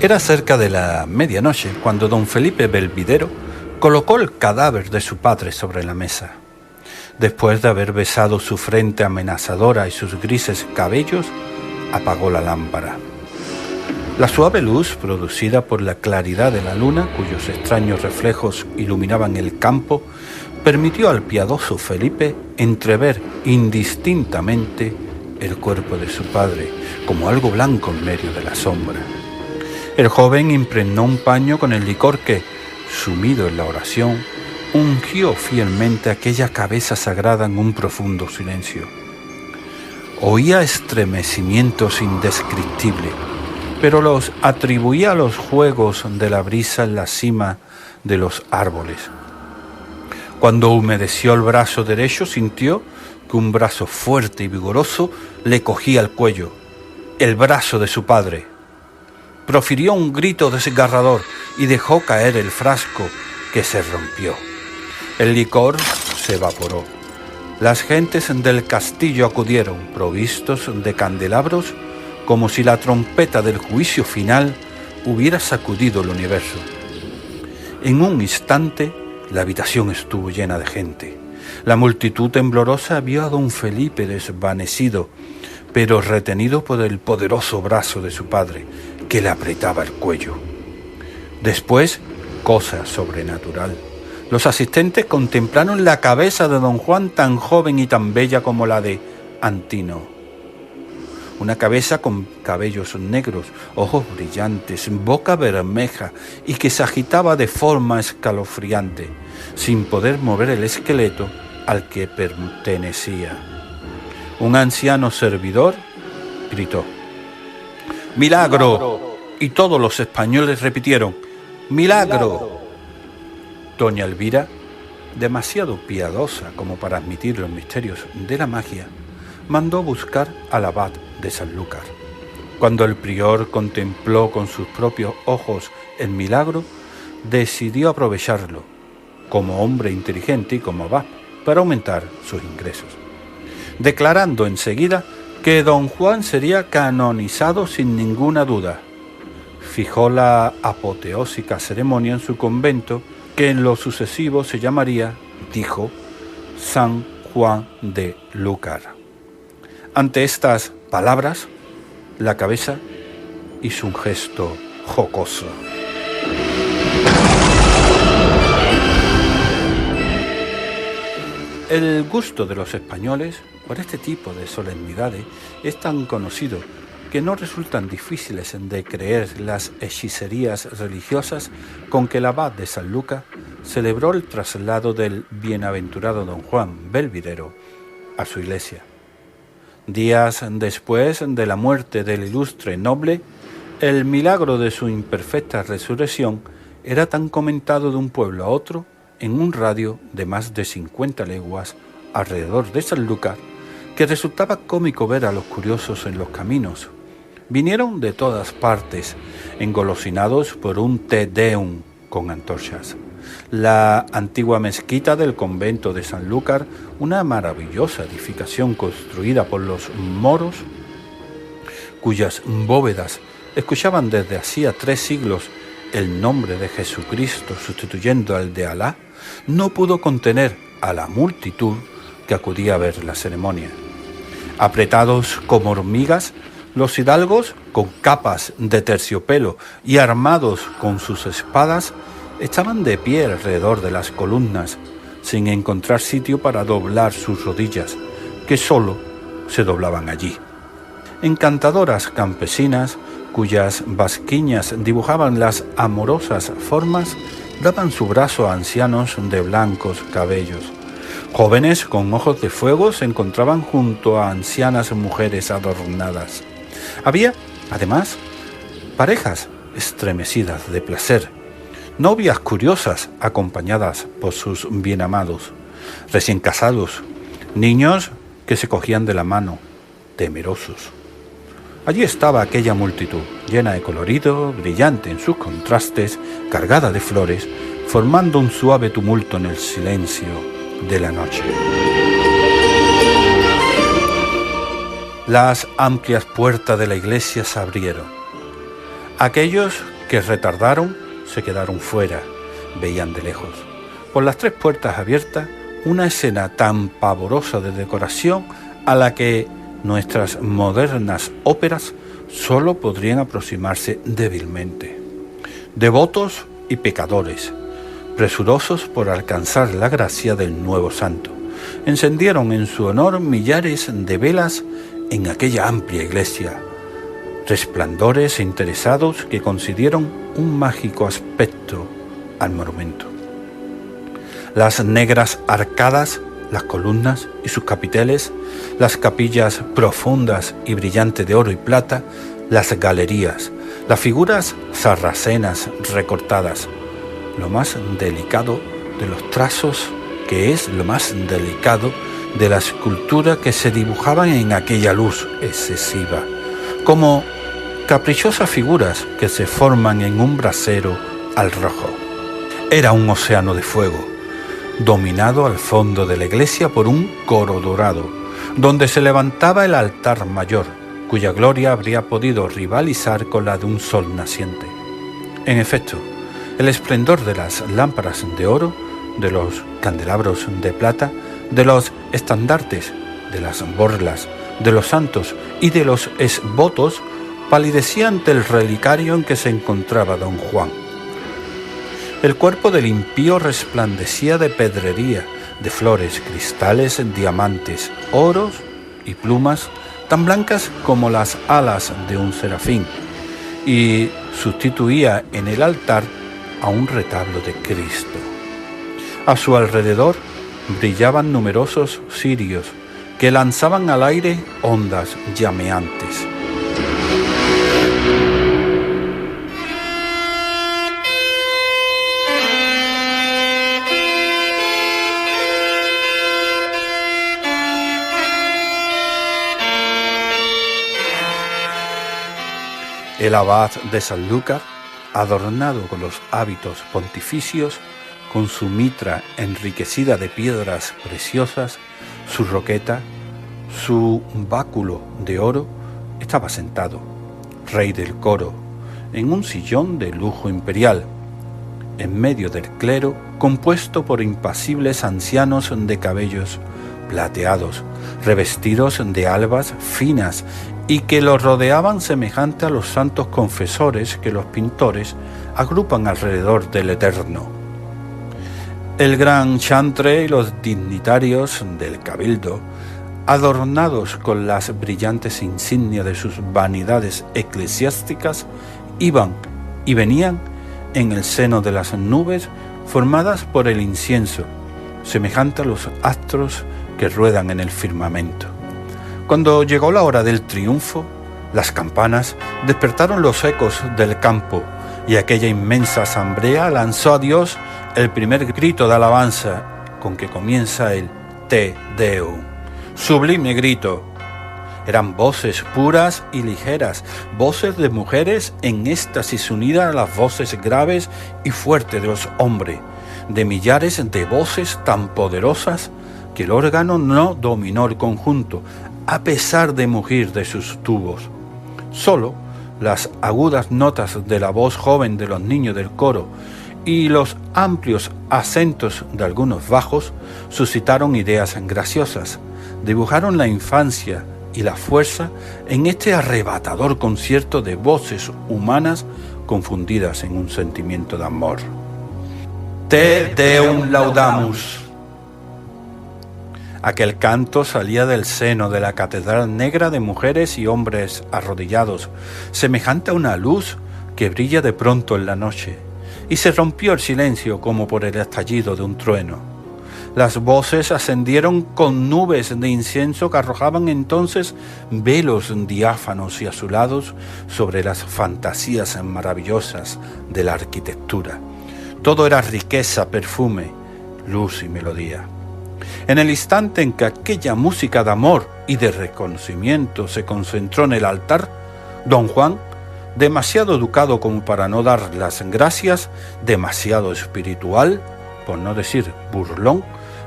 Era cerca de la medianoche cuando don Felipe Belvidero colocó el cadáver de su padre sobre la mesa. Después de haber besado su frente amenazadora y sus grises cabellos, apagó la lámpara. La suave luz producida por la claridad de la luna, cuyos extraños reflejos iluminaban el campo, permitió al piadoso Felipe entrever indistintamente el cuerpo de su padre, como algo blanco en medio de la sombra. El joven impregnó un paño con el licor que, sumido en la oración, ungió fielmente aquella cabeza sagrada en un profundo silencio. Oía estremecimientos indescriptibles, pero los atribuía a los juegos de la brisa en la cima de los árboles. Cuando humedeció el brazo derecho, sintió que un brazo fuerte y vigoroso le cogía el cuello, el brazo de su padre. Profirió un grito desgarrador y dejó caer el frasco, que se rompió. El licor se evaporó. Las gentes del castillo acudieron, provistos de candelabros, como si la trompeta del juicio final hubiera sacudido el universo. En un instante, la habitación estuvo llena de gente. La multitud temblorosa vio a don Felipe desvanecido, pero retenido por el poderoso brazo de su padre, que le apretaba el cuello. Después, cosa sobrenatural, los asistentes contemplaron la cabeza de don Juan, tan joven y tan bella como la de Antino. Una cabeza con cabellos negros, ojos brillantes, boca bermeja y que se agitaba de forma escalofriante, sin poder mover el esqueleto al que pertenecía. Un anciano servidor gritó: ¡Milagro! Y todos los españoles repitieron: ¡Milagro! Doña Elvira, demasiado piadosa como para admitir los misterios de la magia, mandó buscar al abad de Sanlúcar. Cuando el prior contempló con sus propios ojos el milagro, decidió aprovecharlo, como hombre inteligente y como abad, para aumentar sus ingresos, declarando enseguida que don Juan sería canonizado sin ninguna duda. Fijó la apoteósica ceremonia en su convento, que en lo sucesivo se llamaría, dijo, San Juan de Lúcar. Ante estas palabras, la cabeza hizo un gesto jocoso. El gusto de los españoles por este tipo de solemnidades es tan conocido que no resultan difíciles de creer las hechicerías religiosas con que el abad de Sanlúcar celebró el traslado del bienaventurado don Juan Belvidero a su iglesia. Días después de la muerte del ilustre noble, el milagro de su imperfecta resurrección era tan comentado de un pueblo a otro en un radio de más de 50 leguas alrededor de Sanlúcar, que resultaba cómico ver a los curiosos en los caminos. Vinieron de todas partes, engolosinados por un Te Deum con antorchas. La antigua mezquita del convento de Sanlúcar, una maravillosa edificación construida por los moros, cuyas bóvedas escuchaban desde hacía 3 siglos el nombre de Jesucristo sustituyendo al de Alá, no pudo contener a la multitud que acudía a ver la ceremonia. Apretados como hormigas, los hidalgos, con capas de terciopelo y armados con sus espadas, estaban de pie alrededor de las columnas, sin encontrar sitio para doblar sus rodillas, que sólo se doblaban allí. Encantadoras campesinas, cuyas basquiñas dibujaban las amorosas formas, daban su brazo a ancianos de blancos cabellos. Jóvenes con ojos de fuego se encontraban junto a ancianas mujeres adornadas. Había, además, parejas estremecidas de placer, novias curiosas acompañadas por sus bienamados, recién casados, niños que se cogían de la mano, temerosos. Allí estaba aquella multitud, llena de colorido, brillante en sus contrastes, cargada de flores, formando un suave tumulto en el silencio de la noche. Las amplias puertas de la iglesia se abrieron. Aquellos que retardaron se quedaron fuera, veían de lejos. Por las 3 puertas abiertas, una escena tan pavorosa de decoración a la que nuestras modernas óperas solo podrían aproximarse débilmente. Devotos y pecadores, presurosos por alcanzar la gracia del nuevo santo, encendieron en su honor millares de velas en aquella amplia iglesia, resplandores e interesados que concedieron un mágico aspecto al monumento. Las negras arcadas, las columnas y sus capiteles, las capillas profundas y brillantes de oro y plata, las galerías, las figuras sarracenas recortadas, lo más delicado de los trazos, que es lo más delicado de la escultura que se dibujaban en aquella luz excesiva, como caprichosas figuras que se forman en un brasero al rojo. Era un océano de fuego, dominado al fondo de la iglesia por un coro dorado, donde se levantaba el altar mayor, cuya gloria habría podido rivalizar con la de un sol naciente. En efecto, el esplendor de las lámparas de oro, de los candelabros de plata, de los estandartes, de las borlas, de los santos y de los esvotos palidecía ante el relicario en que se encontraba don Juan. El cuerpo del impío resplandecía de pedrería, de flores, cristales, diamantes, oros y plumas tan blancas como las alas de un serafín, y sustituía en el altar a un retablo de Cristo. A su alrededor brillaban numerosos cirios que lanzaban al aire ondas llameantes. El abad de Sanlúcar, adornado con los hábitos pontificios, con su mitra enriquecida de piedras preciosas, su roqueta, su báculo de oro, estaba sentado, rey del coro, en un sillón de lujo imperial, en medio del clero, compuesto por impasibles ancianos de cabellos plateados, revestidos de albas finas y que lo rodeaban semejante a los santos confesores que los pintores agrupan alrededor del Eterno. El gran chantre y los dignitarios del cabildo, adornados con las brillantes insignias de sus vanidades eclesiásticas, iban y venían en el seno de las nubes formadas por el incienso, semejante a los astros que ruedan en el firmamento. Cuando llegó la hora del triunfo, las campanas despertaron los ecos del campo y aquella inmensa asamblea lanzó a Dios el primer grito de alabanza con que comienza el Te Deum. Sublime grito, Eran voces puras y ligeras, voces de mujeres en éxtasis unidas a las voces graves y fuertes de los hombres, de millares de voces tan poderosas que el órgano no dominó el conjunto, a pesar de mugir de sus tubos. Solo las agudas notas de la voz joven de los niños del coro y los amplios acentos de algunos bajos suscitaron ideas graciosas, dibujaron la infancia y la fuerza en este arrebatador concierto de voces humanas confundidas en un sentimiento de amor. Te Deum laudamus. Aquel canto salía del seno de la catedral negra de mujeres y hombres arrodillados, semejante a una luz que brilla de pronto en la noche, y se rompió el silencio como por el estallido de un trueno. Las voces ascendieron con nubes de incienso que arrojaban entonces velos diáfanos y azulados sobre las fantasías maravillosas de la arquitectura. Todo era riqueza, perfume, luz y melodía. En el instante en que aquella música de amor y de reconocimiento se concentró en el altar, don Juan, demasiado educado como para no dar las gracias, demasiado espiritual, por no decir burlón,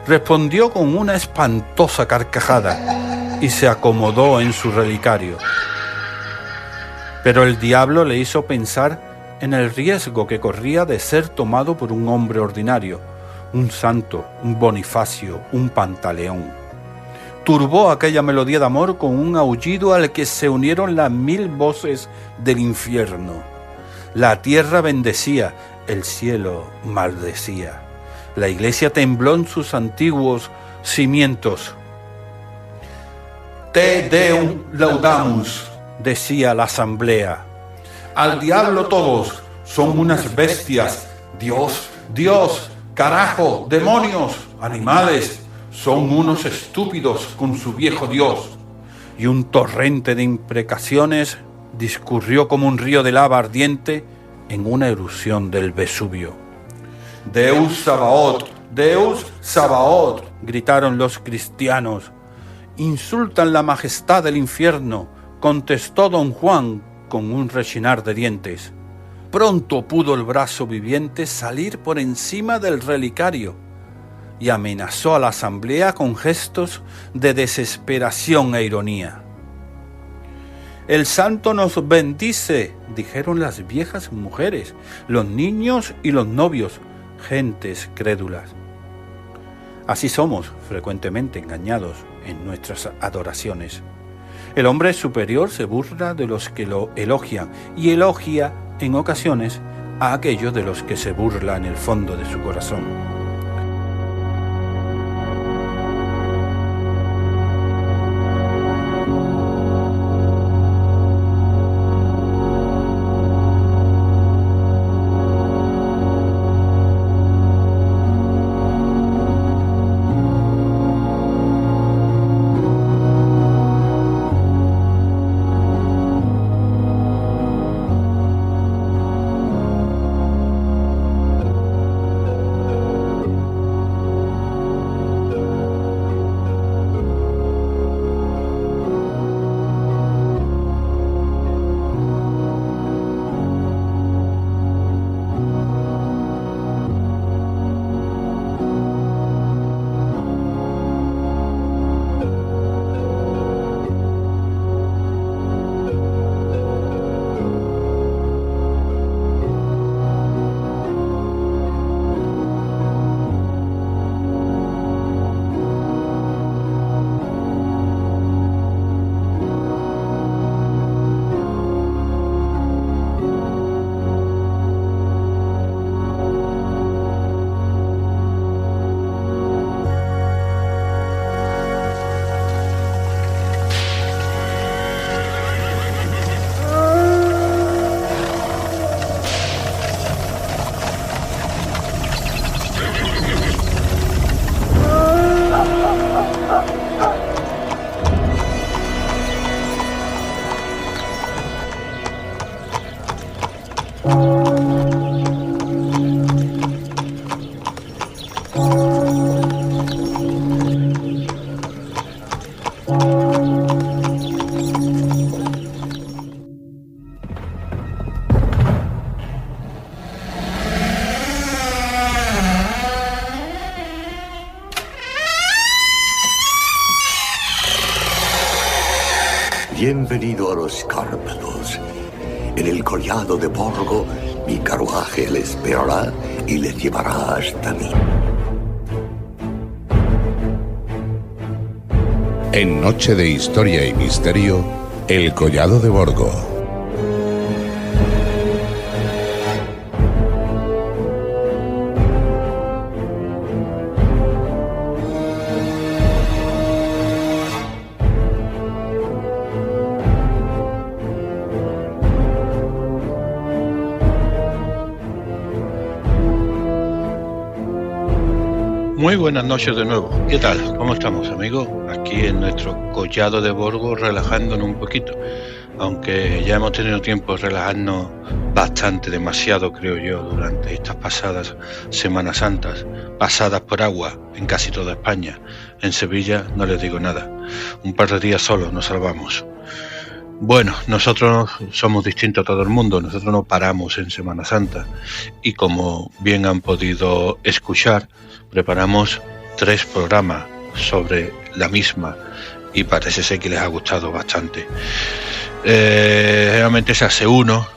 respondió con una espantosa carcajada y se acomodó en su relicario. Pero el diablo le hizo pensar en el riesgo que corría de ser tomado por un hombre ordinario, un santo, un Bonifacio, un Pantaleón. Turbó aquella melodía de amor con un aullido al que se unieron las 1000 voces del infierno. La tierra bendecía, el cielo maldecía. La iglesia tembló en sus antiguos cimientos. Te Deum laudamus, decía la asamblea. Al diablo todos, son unas bestias. Dios, Dios, carajo, demonios, animales, son unos estúpidos con su viejo Dios. Y un torrente de imprecaciones discurrió como un río de lava ardiente en una erupción del Vesubio. Deus Sabaoth, gritaron los cristianos. Insultan la majestad del infierno, contestó don Juan con un rechinar de dientes. Pronto pudo el brazo viviente salir por encima del relicario y amenazó a la asamblea con gestos de desesperación e ironía. El santo nos bendice, dijeron las viejas mujeres, los niños y los novios, gentes crédulas. Así somos frecuentemente engañados en nuestras adoraciones. El hombre superior se burla de los que lo elogian y elogia en ocasiones a aquellos de los que se burla en el fondo de su corazón. Bienvenido a los Cárpatos. En el collado de Borgo, mi carruaje le esperará y le llevará hasta mí. En Noche de Historia y Misterio, El Collado de Borgo. Muy buenas noches de nuevo. ¿Qué tal? ¿Cómo estamos, amigos? Aquí en nuestro collado de Borgo, relajándonos un poquito. Aunque ya hemos tenido tiempo de relajarnos bastante, demasiado, creo yo, durante estas pasadas Semanas Santas, pasadas por agua en casi toda España. En Sevilla no les digo nada. Un par de días solos nos salvamos. Bueno, nosotros somos distintos a todo el mundo. Nosotros no paramos en Semana Santa. Y como bien han podido escuchar, preparamos 3 programas sobre la misma y parece ser que les ha gustado bastante. Realmente se hace 1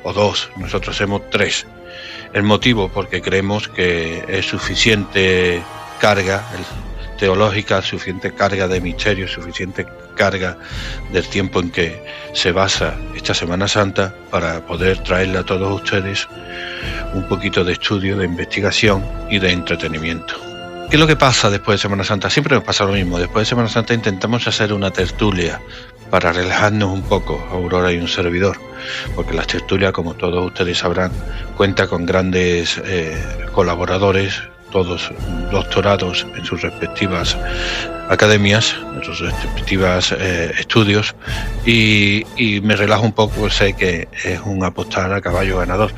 o 2, nosotros hacemos 3. El motivo, porque creemos que es suficiente carga teológica, suficiente carga de misterio, suficiente carga del tiempo en que se basa esta Semana Santa para poder traerle a todos ustedes un poquito de estudio, de investigación y de entretenimiento. ¿Qué es lo que pasa después de Semana Santa? Siempre nos pasa lo mismo. Después de Semana Santa intentamos hacer una tertulia para relajarnos un poco, Aurora y un servidor, porque las tertulias, como todos ustedes sabrán, cuenta con grandes colaboradores, todos doctorados en sus respectivas academias, en sus respectivas estudios, y me relajo un poco, sé que es un apostar a caballo ganador.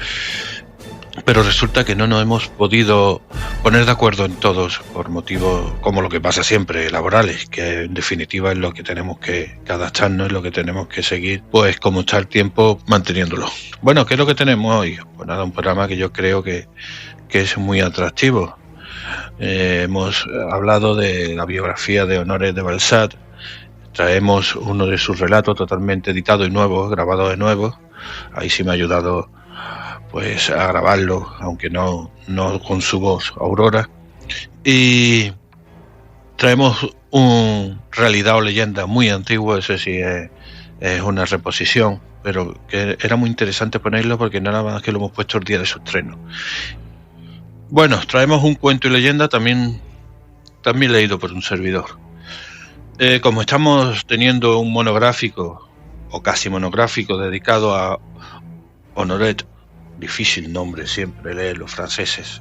Pero resulta que no nos hemos podido poner de acuerdo en todos por motivos, como lo que pasa siempre, laborales, que en definitiva es lo que tenemos que adaptarnos, es lo que tenemos que seguir, pues como está el tiempo manteniéndolo. Bueno, ¿qué es lo que tenemos hoy? Pues nada, un programa que yo creo que es muy atractivo. Hemos hablado de la biografía de Honoré de Balzac, traemos uno de sus relatos totalmente editado y nuevo, grabado de nuevo. Ahí sí me ha ayudado pues a grabarlo, aunque no con su voz, Aurora. Y traemos un realidad o leyenda muy antiguo, ese sí es una reposición, pero que era muy interesante ponerlo porque nada más que lo hemos puesto el día de su estreno. Bueno, traemos un cuento y leyenda también leído por un servidor. Como estamos teniendo un monográfico, o casi monográfico, dedicado a Honoré, difícil nombre siempre leer los franceses,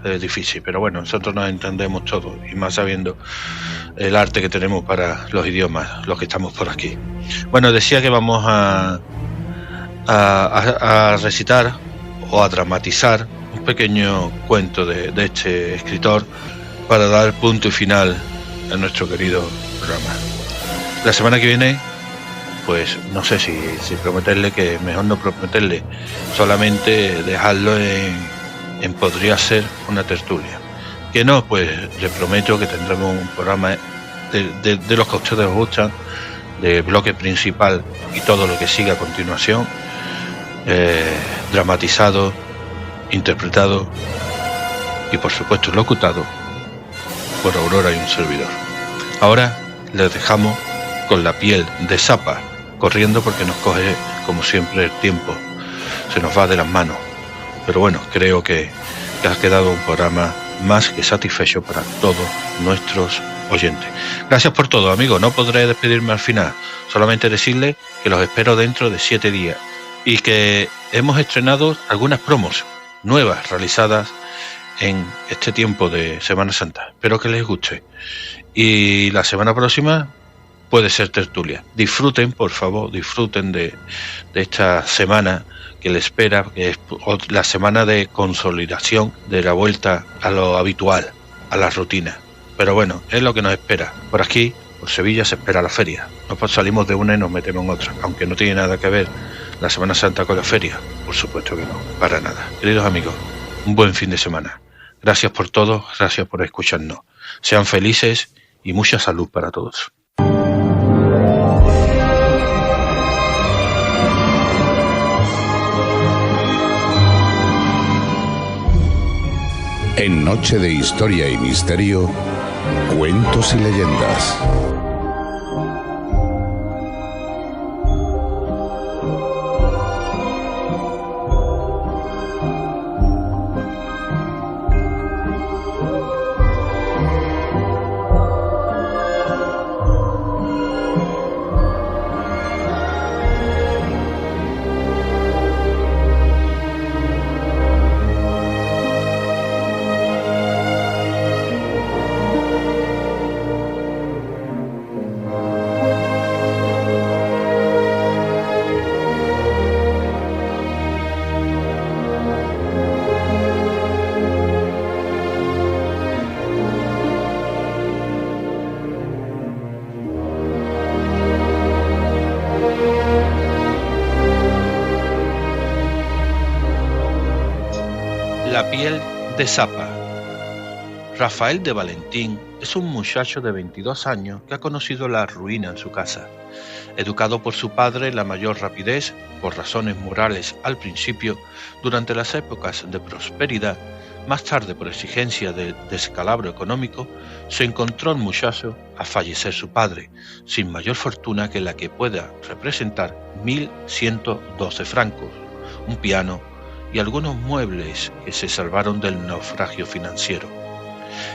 es difícil, pero bueno, nosotros nos entendemos todo, y más sabiendo el arte que tenemos para los idiomas, los que estamos por aquí. Bueno, decía que vamos a recitar o a dramatizar un pequeño cuento de este escritor para dar punto y final a nuestro querido programa. La semana que viene, pues no sé si prometerle, que mejor no prometerle, solamente dejarlo en podría ser una tertulia. Que no, pues le prometo que tendremos un programa de los que a ustedes les gustan, de bloque principal y todo lo que siga a continuación, dramatizado, interpretado y por supuesto locutado por Aurora y un servidor. Ahora les dejamos con la piel de Zapa, corriendo porque nos coge, como siempre, el tiempo. Se nos va de las manos. Pero bueno, creo que ha quedado un programa más que satisfecho para todos nuestros oyentes. Gracias por todo, amigos. No podré despedirme al final. Solamente decirles que los espero dentro de 7 días. Y que hemos estrenado algunas promos nuevas realizadas en este tiempo de Semana Santa. Espero que les guste. Y la semana próxima puede ser tertulia. Disfruten, por favor, disfruten de esta semana que les espera, que es la semana de consolidación de la vuelta a lo habitual, a la rutina. Pero bueno, es lo que nos espera. Por aquí, por Sevilla, se espera la feria. Nosotros salimos de una y nos metemos en otra, aunque no tiene nada que ver la Semana Santa con la feria. Por supuesto que no, para nada. Queridos amigos, un buen fin de semana. Gracias por todo, gracias por escucharnos. Sean felices y mucha salud para todos. En Noche de Historia y Misterio, cuentos y leyendas. La piel de Zapa. Rafael de Valentín es un muchacho de 22 años que ha conocido la ruina en su casa. Educado por su padre en la mayor rapidez, por razones morales al principio, durante las épocas de prosperidad, más tarde por exigencia de descalabro económico, se encontró el muchacho a fallecer su padre, sin mayor fortuna que la que pueda representar 1.112 francos, un piano y algunos muebles que se salvaron del naufragio financiero.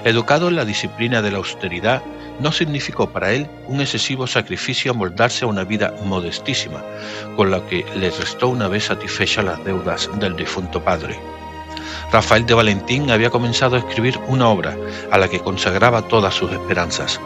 Educado en la disciplina de la austeridad, no significó para él un excesivo sacrificio amoldarse a una vida modestísima, con lo que le restó una vez satisfechas las deudas del difunto padre. Rafael de Valentín había comenzado a escribir una obra a la que consagraba todas sus esperanzas.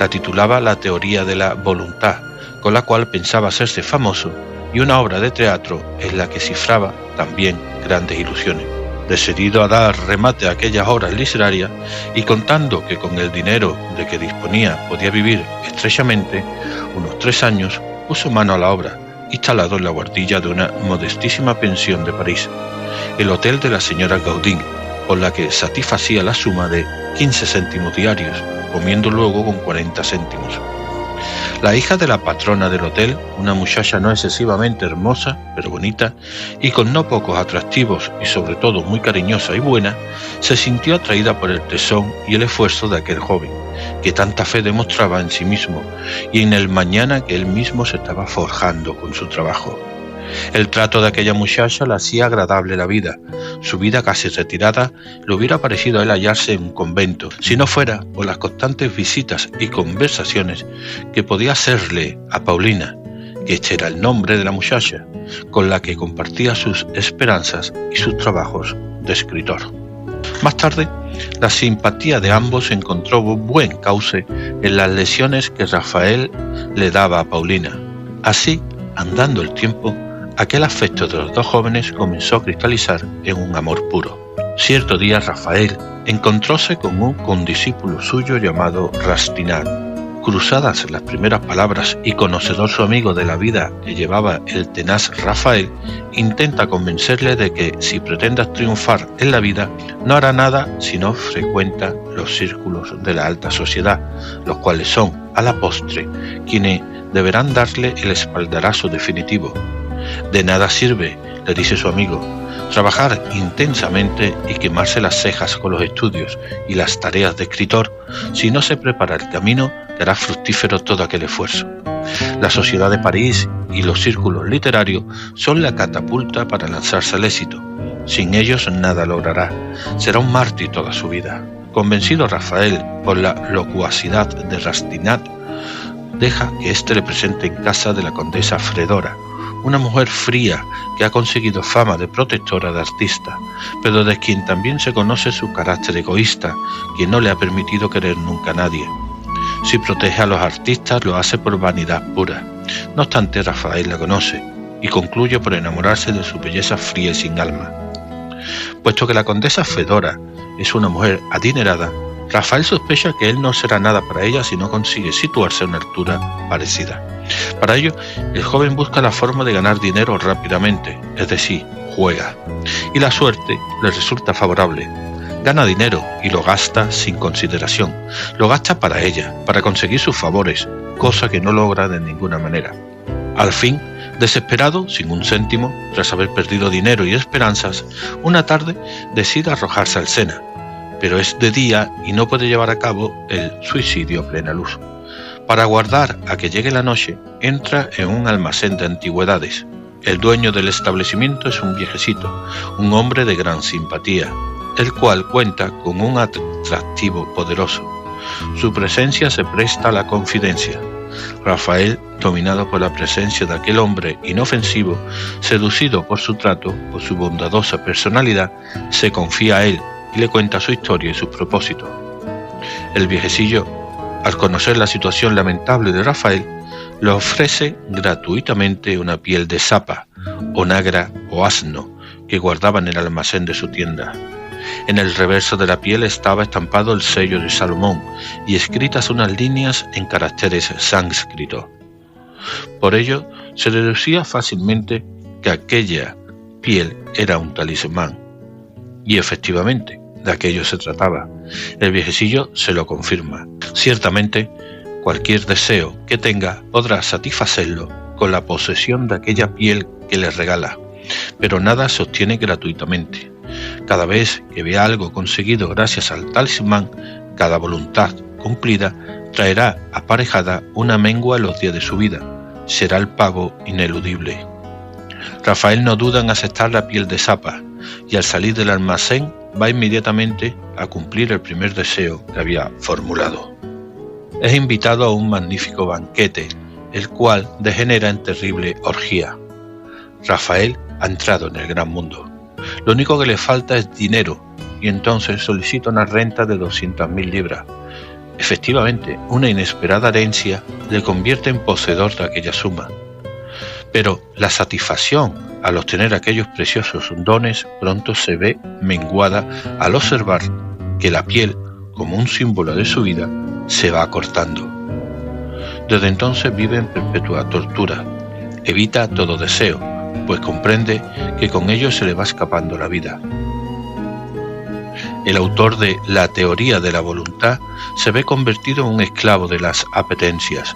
La titulaba La teoría de la voluntad, con la cual pensaba hacerse famoso, y una obra de teatro en la que cifraba también grandes ilusiones. Decidido a dar remate a aquellas obras literarias y contando que con el dinero de que disponía podía vivir estrechamente, unos 3 años puso mano a la obra, instalado en la guardilla de una modestísima pensión de París, el hotel de la señora Gaudin, por la que satisfacía la suma de 15 céntimos diarios, comiendo luego con 40 céntimos. La hija de la patrona del hotel, una muchacha no excesivamente hermosa, pero bonita, y con no pocos atractivos y sobre todo muy cariñosa y buena, se sintió atraída por el tesón y el esfuerzo de aquel joven, que tanta fe demostraba en sí mismo y en el mañana que él mismo se estaba forjando con su trabajo. El trato de aquella muchacha le hacía agradable la vida. Su vida casi retirada le hubiera parecido a él hallarse en un convento, si no fuera por las constantes visitas y conversaciones que podía hacerle a Paulina, que este era el nombre de la muchacha, con la que compartía sus esperanzas y sus trabajos de escritor. Más tarde, la simpatía de ambos encontró buen cauce en las lecciones que Rafael le daba a Paulina. Así, andando el tiempo, aquel afecto de los dos jóvenes comenzó a cristalizar en un amor puro. Cierto día Rafael encontróse con un condiscípulo suyo llamado Rastinat. Cruzadas las primeras palabras y conocedor su amigo de la vida que llevaba el tenaz Rafael, intenta convencerle de que si pretende triunfar en la vida no hará nada si no frecuenta los círculos de la alta sociedad, los cuales son, a la postre, quienes deberán darle el espaldarazo definitivo. De nada sirve, le dice su amigo, trabajar intensamente y quemarse las cejas con los estudios y las tareas de escritor si no se prepara el camino que hará fructífero todo aquel esfuerzo. La sociedad de París y los círculos literarios son la catapulta para lanzarse al éxito. Sin ellos nada logrará. Será un mártir toda su vida. Convencido Rafael por la locuacidad de Rastinat, deja que éste le presente en casa de la condesa Fredora, una mujer fría que ha conseguido fama de protectora de artista, pero de quien también se conoce su carácter egoísta, que no le ha permitido querer nunca a nadie. Si protege a los artistas, lo hace por vanidad pura. No obstante, Rafael la conoce y concluye por enamorarse de su belleza fría y sin alma. Puesto que la condesa Fedora es una mujer adinerada, Rafael sospecha que él no será nada para ella si no consigue situarse a una altura parecida. Para ello, el joven busca la forma de ganar dinero rápidamente, es decir, juega. Y la suerte le resulta favorable. Gana dinero y lo gasta sin consideración. Lo gasta para ella, para conseguir sus favores, cosa que no logra de ninguna manera. Al fin, desesperado, sin un céntimo, tras haber perdido dinero y esperanzas, una tarde decide arrojarse al Sena, pero es de día y no puede llevar a cabo el suicidio a plena luz. Para aguardar a que llegue la noche, entra en un almacén de antigüedades. El dueño del establecimiento es un viejecito, un hombre de gran simpatía, el cual cuenta con un atractivo poderoso. Su presencia se presta a la confidencia. Rafael, dominado por la presencia de aquel hombre inofensivo, seducido por su trato, por su bondadosa personalidad, se confía a él y le cuenta su historia y sus propósitos. El viejecillo, al conocer la situación lamentable de Rafael, le ofrece gratuitamente una piel de zapa, onagra o asno que guardaba en el almacén de su tienda. En el reverso de la piel estaba estampado el sello de Salomón y escritas unas líneas en caracteres sánscritos. Por ello, se deducía fácilmente que aquella piel era un talismán. Y efectivamente, de aquello se trataba. El viejecillo se lo confirma. Ciertamente, cualquier deseo que tenga podrá satisfacerlo con la posesión de aquella piel que le regala, pero nada se obtiene gratuitamente. Cada vez que vea algo conseguido gracias al talismán, cada voluntad cumplida traerá aparejada una mengua en los días de su vida. Será el pago ineludible. Rafael no duda en aceptar la piel de zapa y al salir del almacén va inmediatamente a cumplir el primer deseo que había formulado. Es invitado a un magnífico banquete, el cual degenera en terrible orgía. Rafael ha entrado en el gran mundo. Lo único que le falta es dinero y entonces solicita una renta de 200.000 libras. Efectivamente, una inesperada herencia le convierte en poseedor de aquella suma. Pero la satisfacción al obtener aquellos preciosos dones pronto se ve menguada al observar que la piel, como un símbolo de su vida, se va acortando. Desde entonces vive en perpetua tortura. Evita todo deseo, pues comprende que con ello se le va escapando la vida. El autor de La teoría de la voluntad se ve convertido en un esclavo de las apetencias.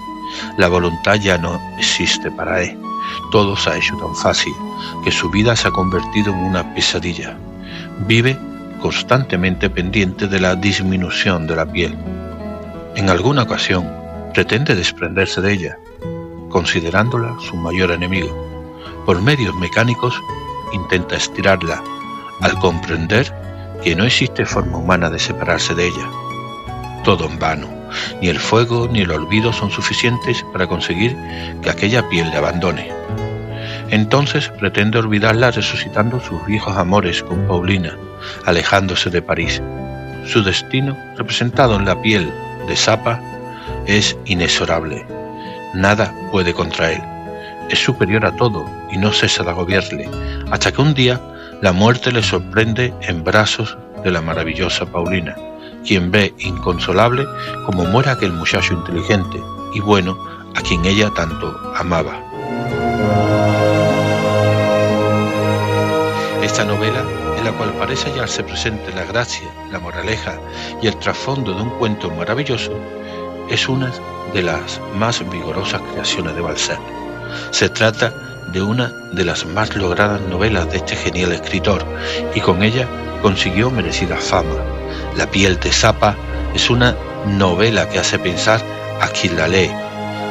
La voluntad ya no existe para él. Todo se ha hecho tan fácil que su vida se ha convertido en una pesadilla. Vive constantemente pendiente de la disminución de la piel. En alguna ocasión pretende desprenderse de ella, considerándola su mayor enemigo. Por medios mecánicos intenta estirarla, al comprender que no existe forma humana de separarse de ella. Todo en vano. Ni el fuego ni el olvido son suficientes para conseguir que aquella piel le abandone. Entonces pretende olvidarla resucitando sus viejos amores con Paulina, alejándose de París. Su destino, representado en la piel de zapa, es inexorable. Nada puede contra él. Es superior a todo y no cesa de agobiarle, hasta que un día la muerte le sorprende en brazos de la maravillosa Paulina, quien ve inconsolable como muere aquel muchacho inteligente y bueno a quien ella tanto amaba. Esta novela, en la cual parece hallarse presente la gracia, la moraleja y el trasfondo de un cuento maravilloso, es una de las más vigorosas creaciones de Balzac. Se trata de una de las más logradas novelas de este genial escritor y con ella consiguió merecida fama. La piel de zapa es una novela que hace pensar a quien la lee.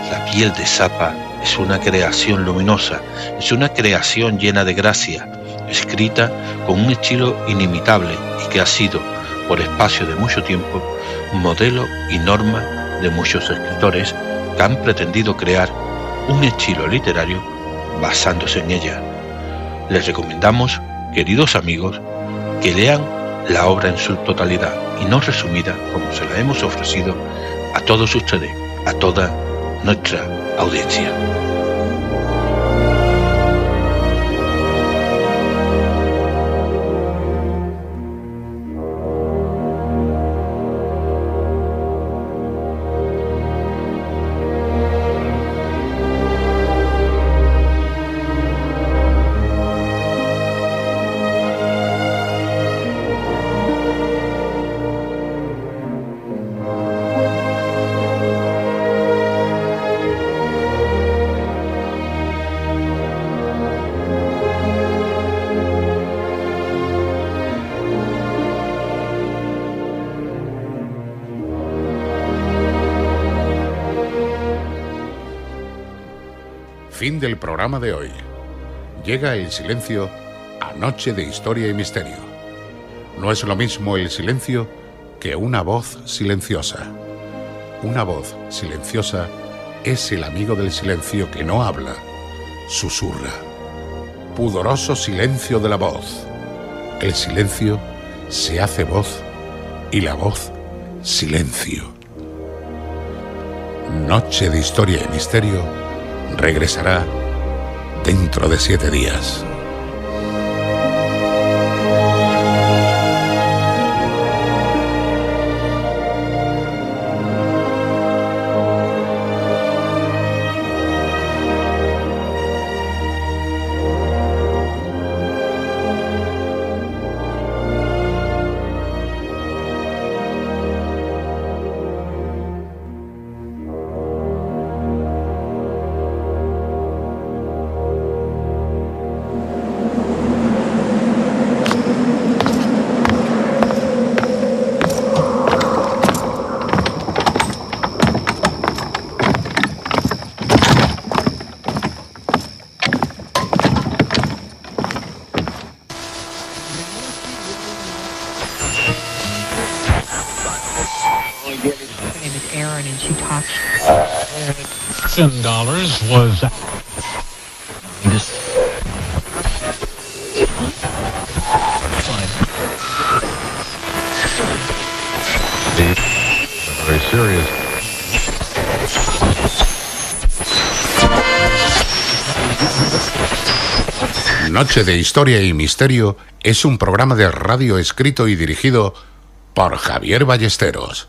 La piel de zapa es una creación luminosa, es una creación llena de gracia, escrita con un estilo inimitable y que ha sido, por espacio de mucho tiempo, modelo y norma de muchos escritores que han pretendido crear un estilo literario basándose en ella. Les recomendamos, queridos amigos, que lean la obra en su totalidad y no resumida como se la hemos ofrecido a todos ustedes, a toda nuestra audiencia. Fin del programa de hoy. Llega el silencio a Noche de Historia y Misterio. No es lo mismo el silencio que una voz silenciosa. Una voz silenciosa es el amigo del silencio que no habla, susurra. Pudoroso silencio de la voz. El silencio se hace voz y la voz silencio. Noche de Historia y Misterio regresará dentro de 7 días. $10 was very serious. Noche de Historia y Misterio es un programa de radio escrito y dirigido por Javier Ballesteros.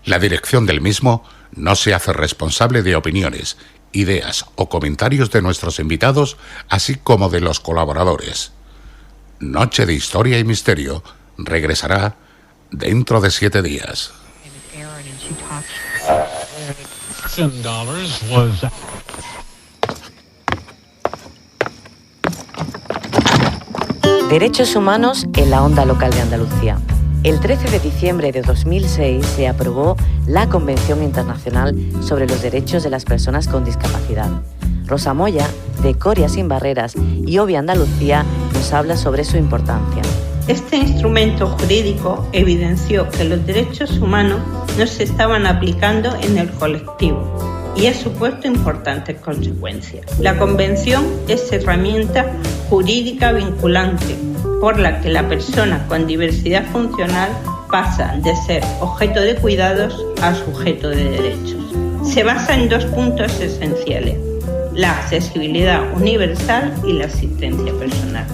La dirección del mismo no se hace responsable de opiniones, ideas o comentarios de nuestros invitados, así como de los colaboradores. Noche de Historia y Misterio regresará dentro de 7 días. $10 was Derechos humanos en la onda local de Andalucía. El 13 de diciembre de 2006 se aprobó la Convención Internacional sobre los Derechos de las Personas con Discapacidad. Rosa Moya, de Coria Sin Barreras y Obvia Andalucía, nos habla sobre su importancia. Este instrumento jurídico evidenció que los derechos humanos no se estaban aplicando en el colectivo y ha supuesto importantes consecuencias. La Convención es herramienta jurídica vinculante por la que la persona con diversidad funcional pasa de ser objeto de cuidados a sujeto de derechos. Se basa en 2 puntos esenciales: la accesibilidad universal y la asistencia personal.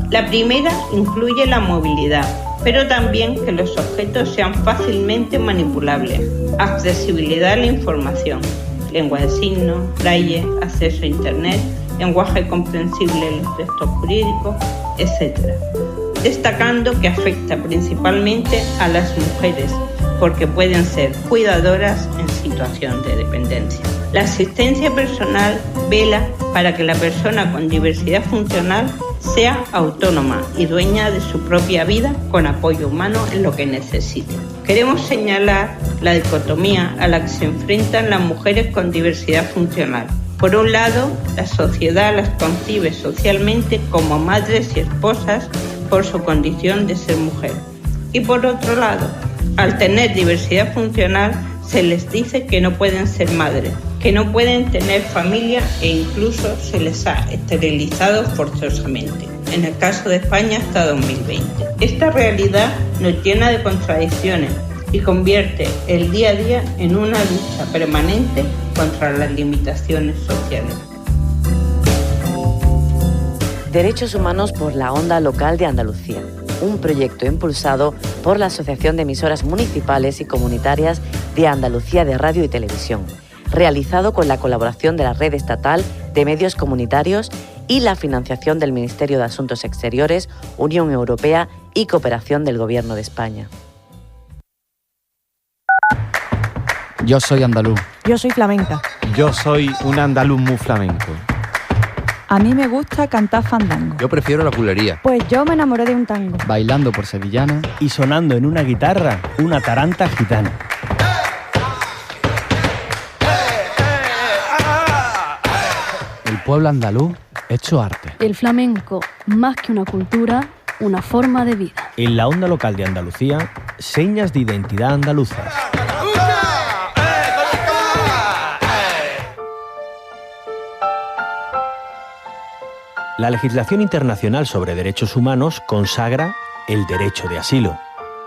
La primera incluye la movilidad, pero también que los objetos sean fácilmente manipulables, accesibilidad a la información, lengua de signos, braille, acceso a Internet, lenguaje comprensible en los textos jurídicos, etc. Destacando que afecta principalmente a las mujeres, porque pueden ser cuidadoras en situación de dependencia. La asistencia personal vela para que la persona con diversidad funcional sea autónoma y dueña de su propia vida con apoyo humano en lo que necesite. Queremos señalar la dicotomía a la que se enfrentan las mujeres con diversidad funcional. Por un lado, la sociedad las concibe socialmente como madres y esposas por su condición de ser mujer. Y por otro lado, al tener diversidad funcional, se les dice que no pueden ser madres, que no pueden tener familia e incluso se les ha esterilizado forzosamente. En el caso de España hasta 2020. Esta realidad nos llena de contradicciones y convierte el día a día en una lucha permanente contra las limitaciones sociales. Derechos humanos por la onda local de Andalucía. Un proyecto impulsado por la Asociación de Emisoras Municipales y Comunitarias de Andalucía de Radio y Televisión, realizado con la colaboración de la Red Estatal de Medios Comunitarios y la financiación del Ministerio de Asuntos Exteriores, Unión Europea y Cooperación del Gobierno de España. Yo soy andaluz. Yo soy flamenca. Yo soy un andaluz muy flamenco. A mí me gusta cantar fandango. Yo prefiero la culería. Pues yo me enamoré de un tango. Bailando por sevillana. Y sonando en una guitarra, una taranta gitana. El pueblo andaluz hecho arte. El flamenco, más que una cultura, una forma de vida. En la onda local de Andalucía, señas de identidad andaluzas. La legislación internacional sobre derechos humanos consagra el derecho de asilo.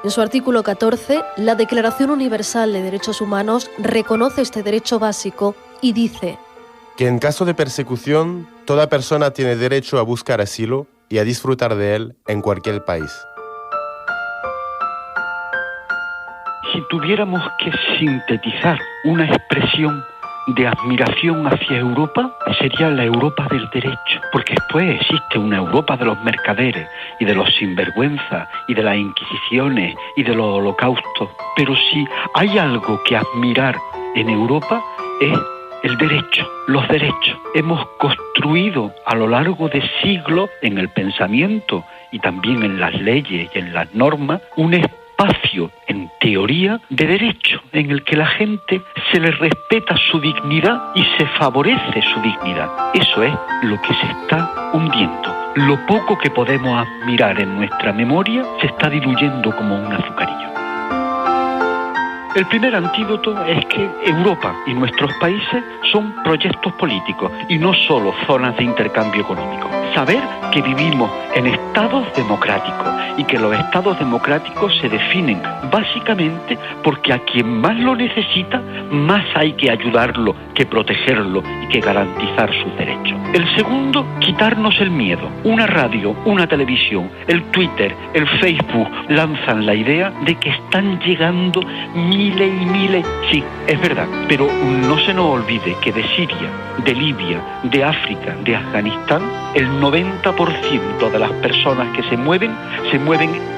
En su artículo 14, la Declaración Universal de Derechos Humanos reconoce este derecho básico y dice que en caso de persecución, toda persona tiene derecho a buscar asilo y a disfrutar de él en cualquier país. Si tuviéramos que sintetizar una expresión de admiración hacia Europa, sería la Europa del derecho, porque después existe una Europa de los mercaderes y de los sinvergüenzas y de las inquisiciones y de los holocaustos, pero si hay algo que admirar en Europa es el derecho, los derechos. Hemos construido a lo largo de siglos en el pensamiento y también en las leyes y en las normas un espacio, en teoría, de derecho, en el que la gente se le respeta su dignidad y se favorece su dignidad. Eso es lo que se está hundiendo. Lo poco que podemos admirar en nuestra memoria se está diluyendo como un azucarillo. El primer antídoto es que Europa y nuestros países son proyectos políticos y no solo zonas de intercambio económico. Saber que vivimos en estados democráticos y que los estados democráticos se definen básicamente porque a quien más lo necesita, más hay que ayudarlo, que protegerlo y que garantizar sus derechos. El segundo, quitarnos el miedo. Una radio, una televisión, el Twitter, el Facebook lanzan la idea de que están llegando miles y miles. Sí, es verdad, pero no se nos olvide que de Siria, de Libia, de África, de Afganistán, el 90% de las personas que se mueven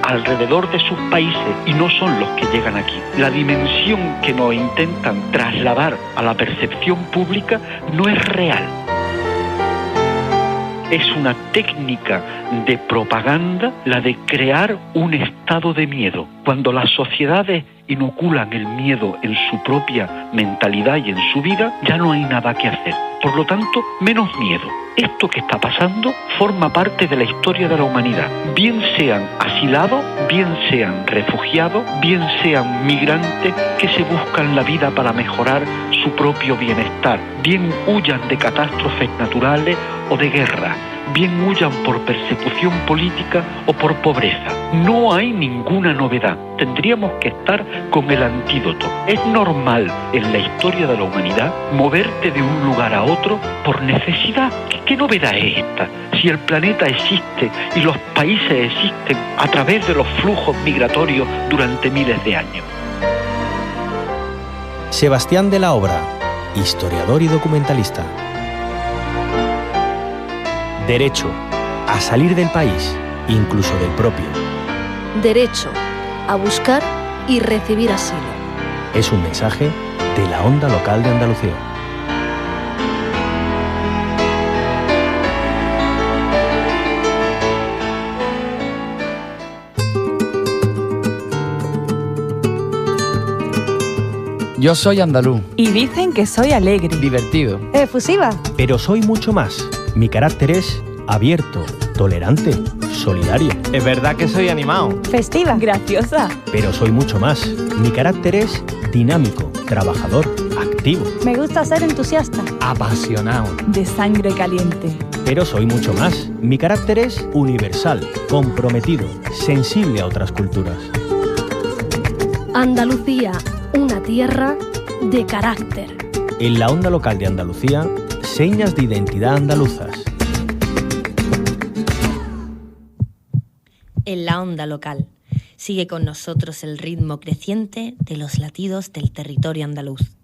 alrededor de sus países y no son los que llegan aquí. La dimensión que nos intentan trasladar a la percepción pública no es real. Es una técnica de propaganda la de crear un estado de miedo. Cuando las sociedades inoculan el miedo en su propia mentalidad y en su vida, ya no hay nada que hacer. Por lo tanto, menos miedo. Esto que está pasando forma parte de la historia de la humanidad. Bien sean asilados, bien sean refugiados, bien sean migrantes que se buscan la vida para mejorar su propio bienestar, bien huyan de catástrofes naturales o de guerra, bien huyan por persecución política o por pobreza. No hay ninguna novedad. Tendríamos que estar con el antídoto. Es normal en la historia de la humanidad moverte de un lugar a otro por necesidad. ¿Qué novedad es esta? Si el planeta existe y los países existen a través de los flujos migratorios durante miles de años. Sebastián de la Obra, historiador y documentalista. Derecho a salir del país, incluso del propio. Derecho a buscar y recibir asilo. Es un mensaje de la onda local de Andalucía. Yo soy andaluz. Y dicen que soy alegre. Divertido. Efusiva. Pero soy mucho más. Mi carácter es abierto, tolerante, solidario. Es verdad que soy animado. Festiva. Graciosa. Pero soy mucho más. Mi carácter es dinámico, trabajador, activo. Me gusta ser entusiasta. Apasionado. De sangre caliente. Pero soy mucho más. Mi carácter es universal, comprometido, sensible a otras culturas. Andalucía, una tierra de carácter. En la onda local de Andalucía, señas de identidad andaluzas. En la onda local, sigue con nosotros el ritmo creciente de los latidos del territorio andaluz.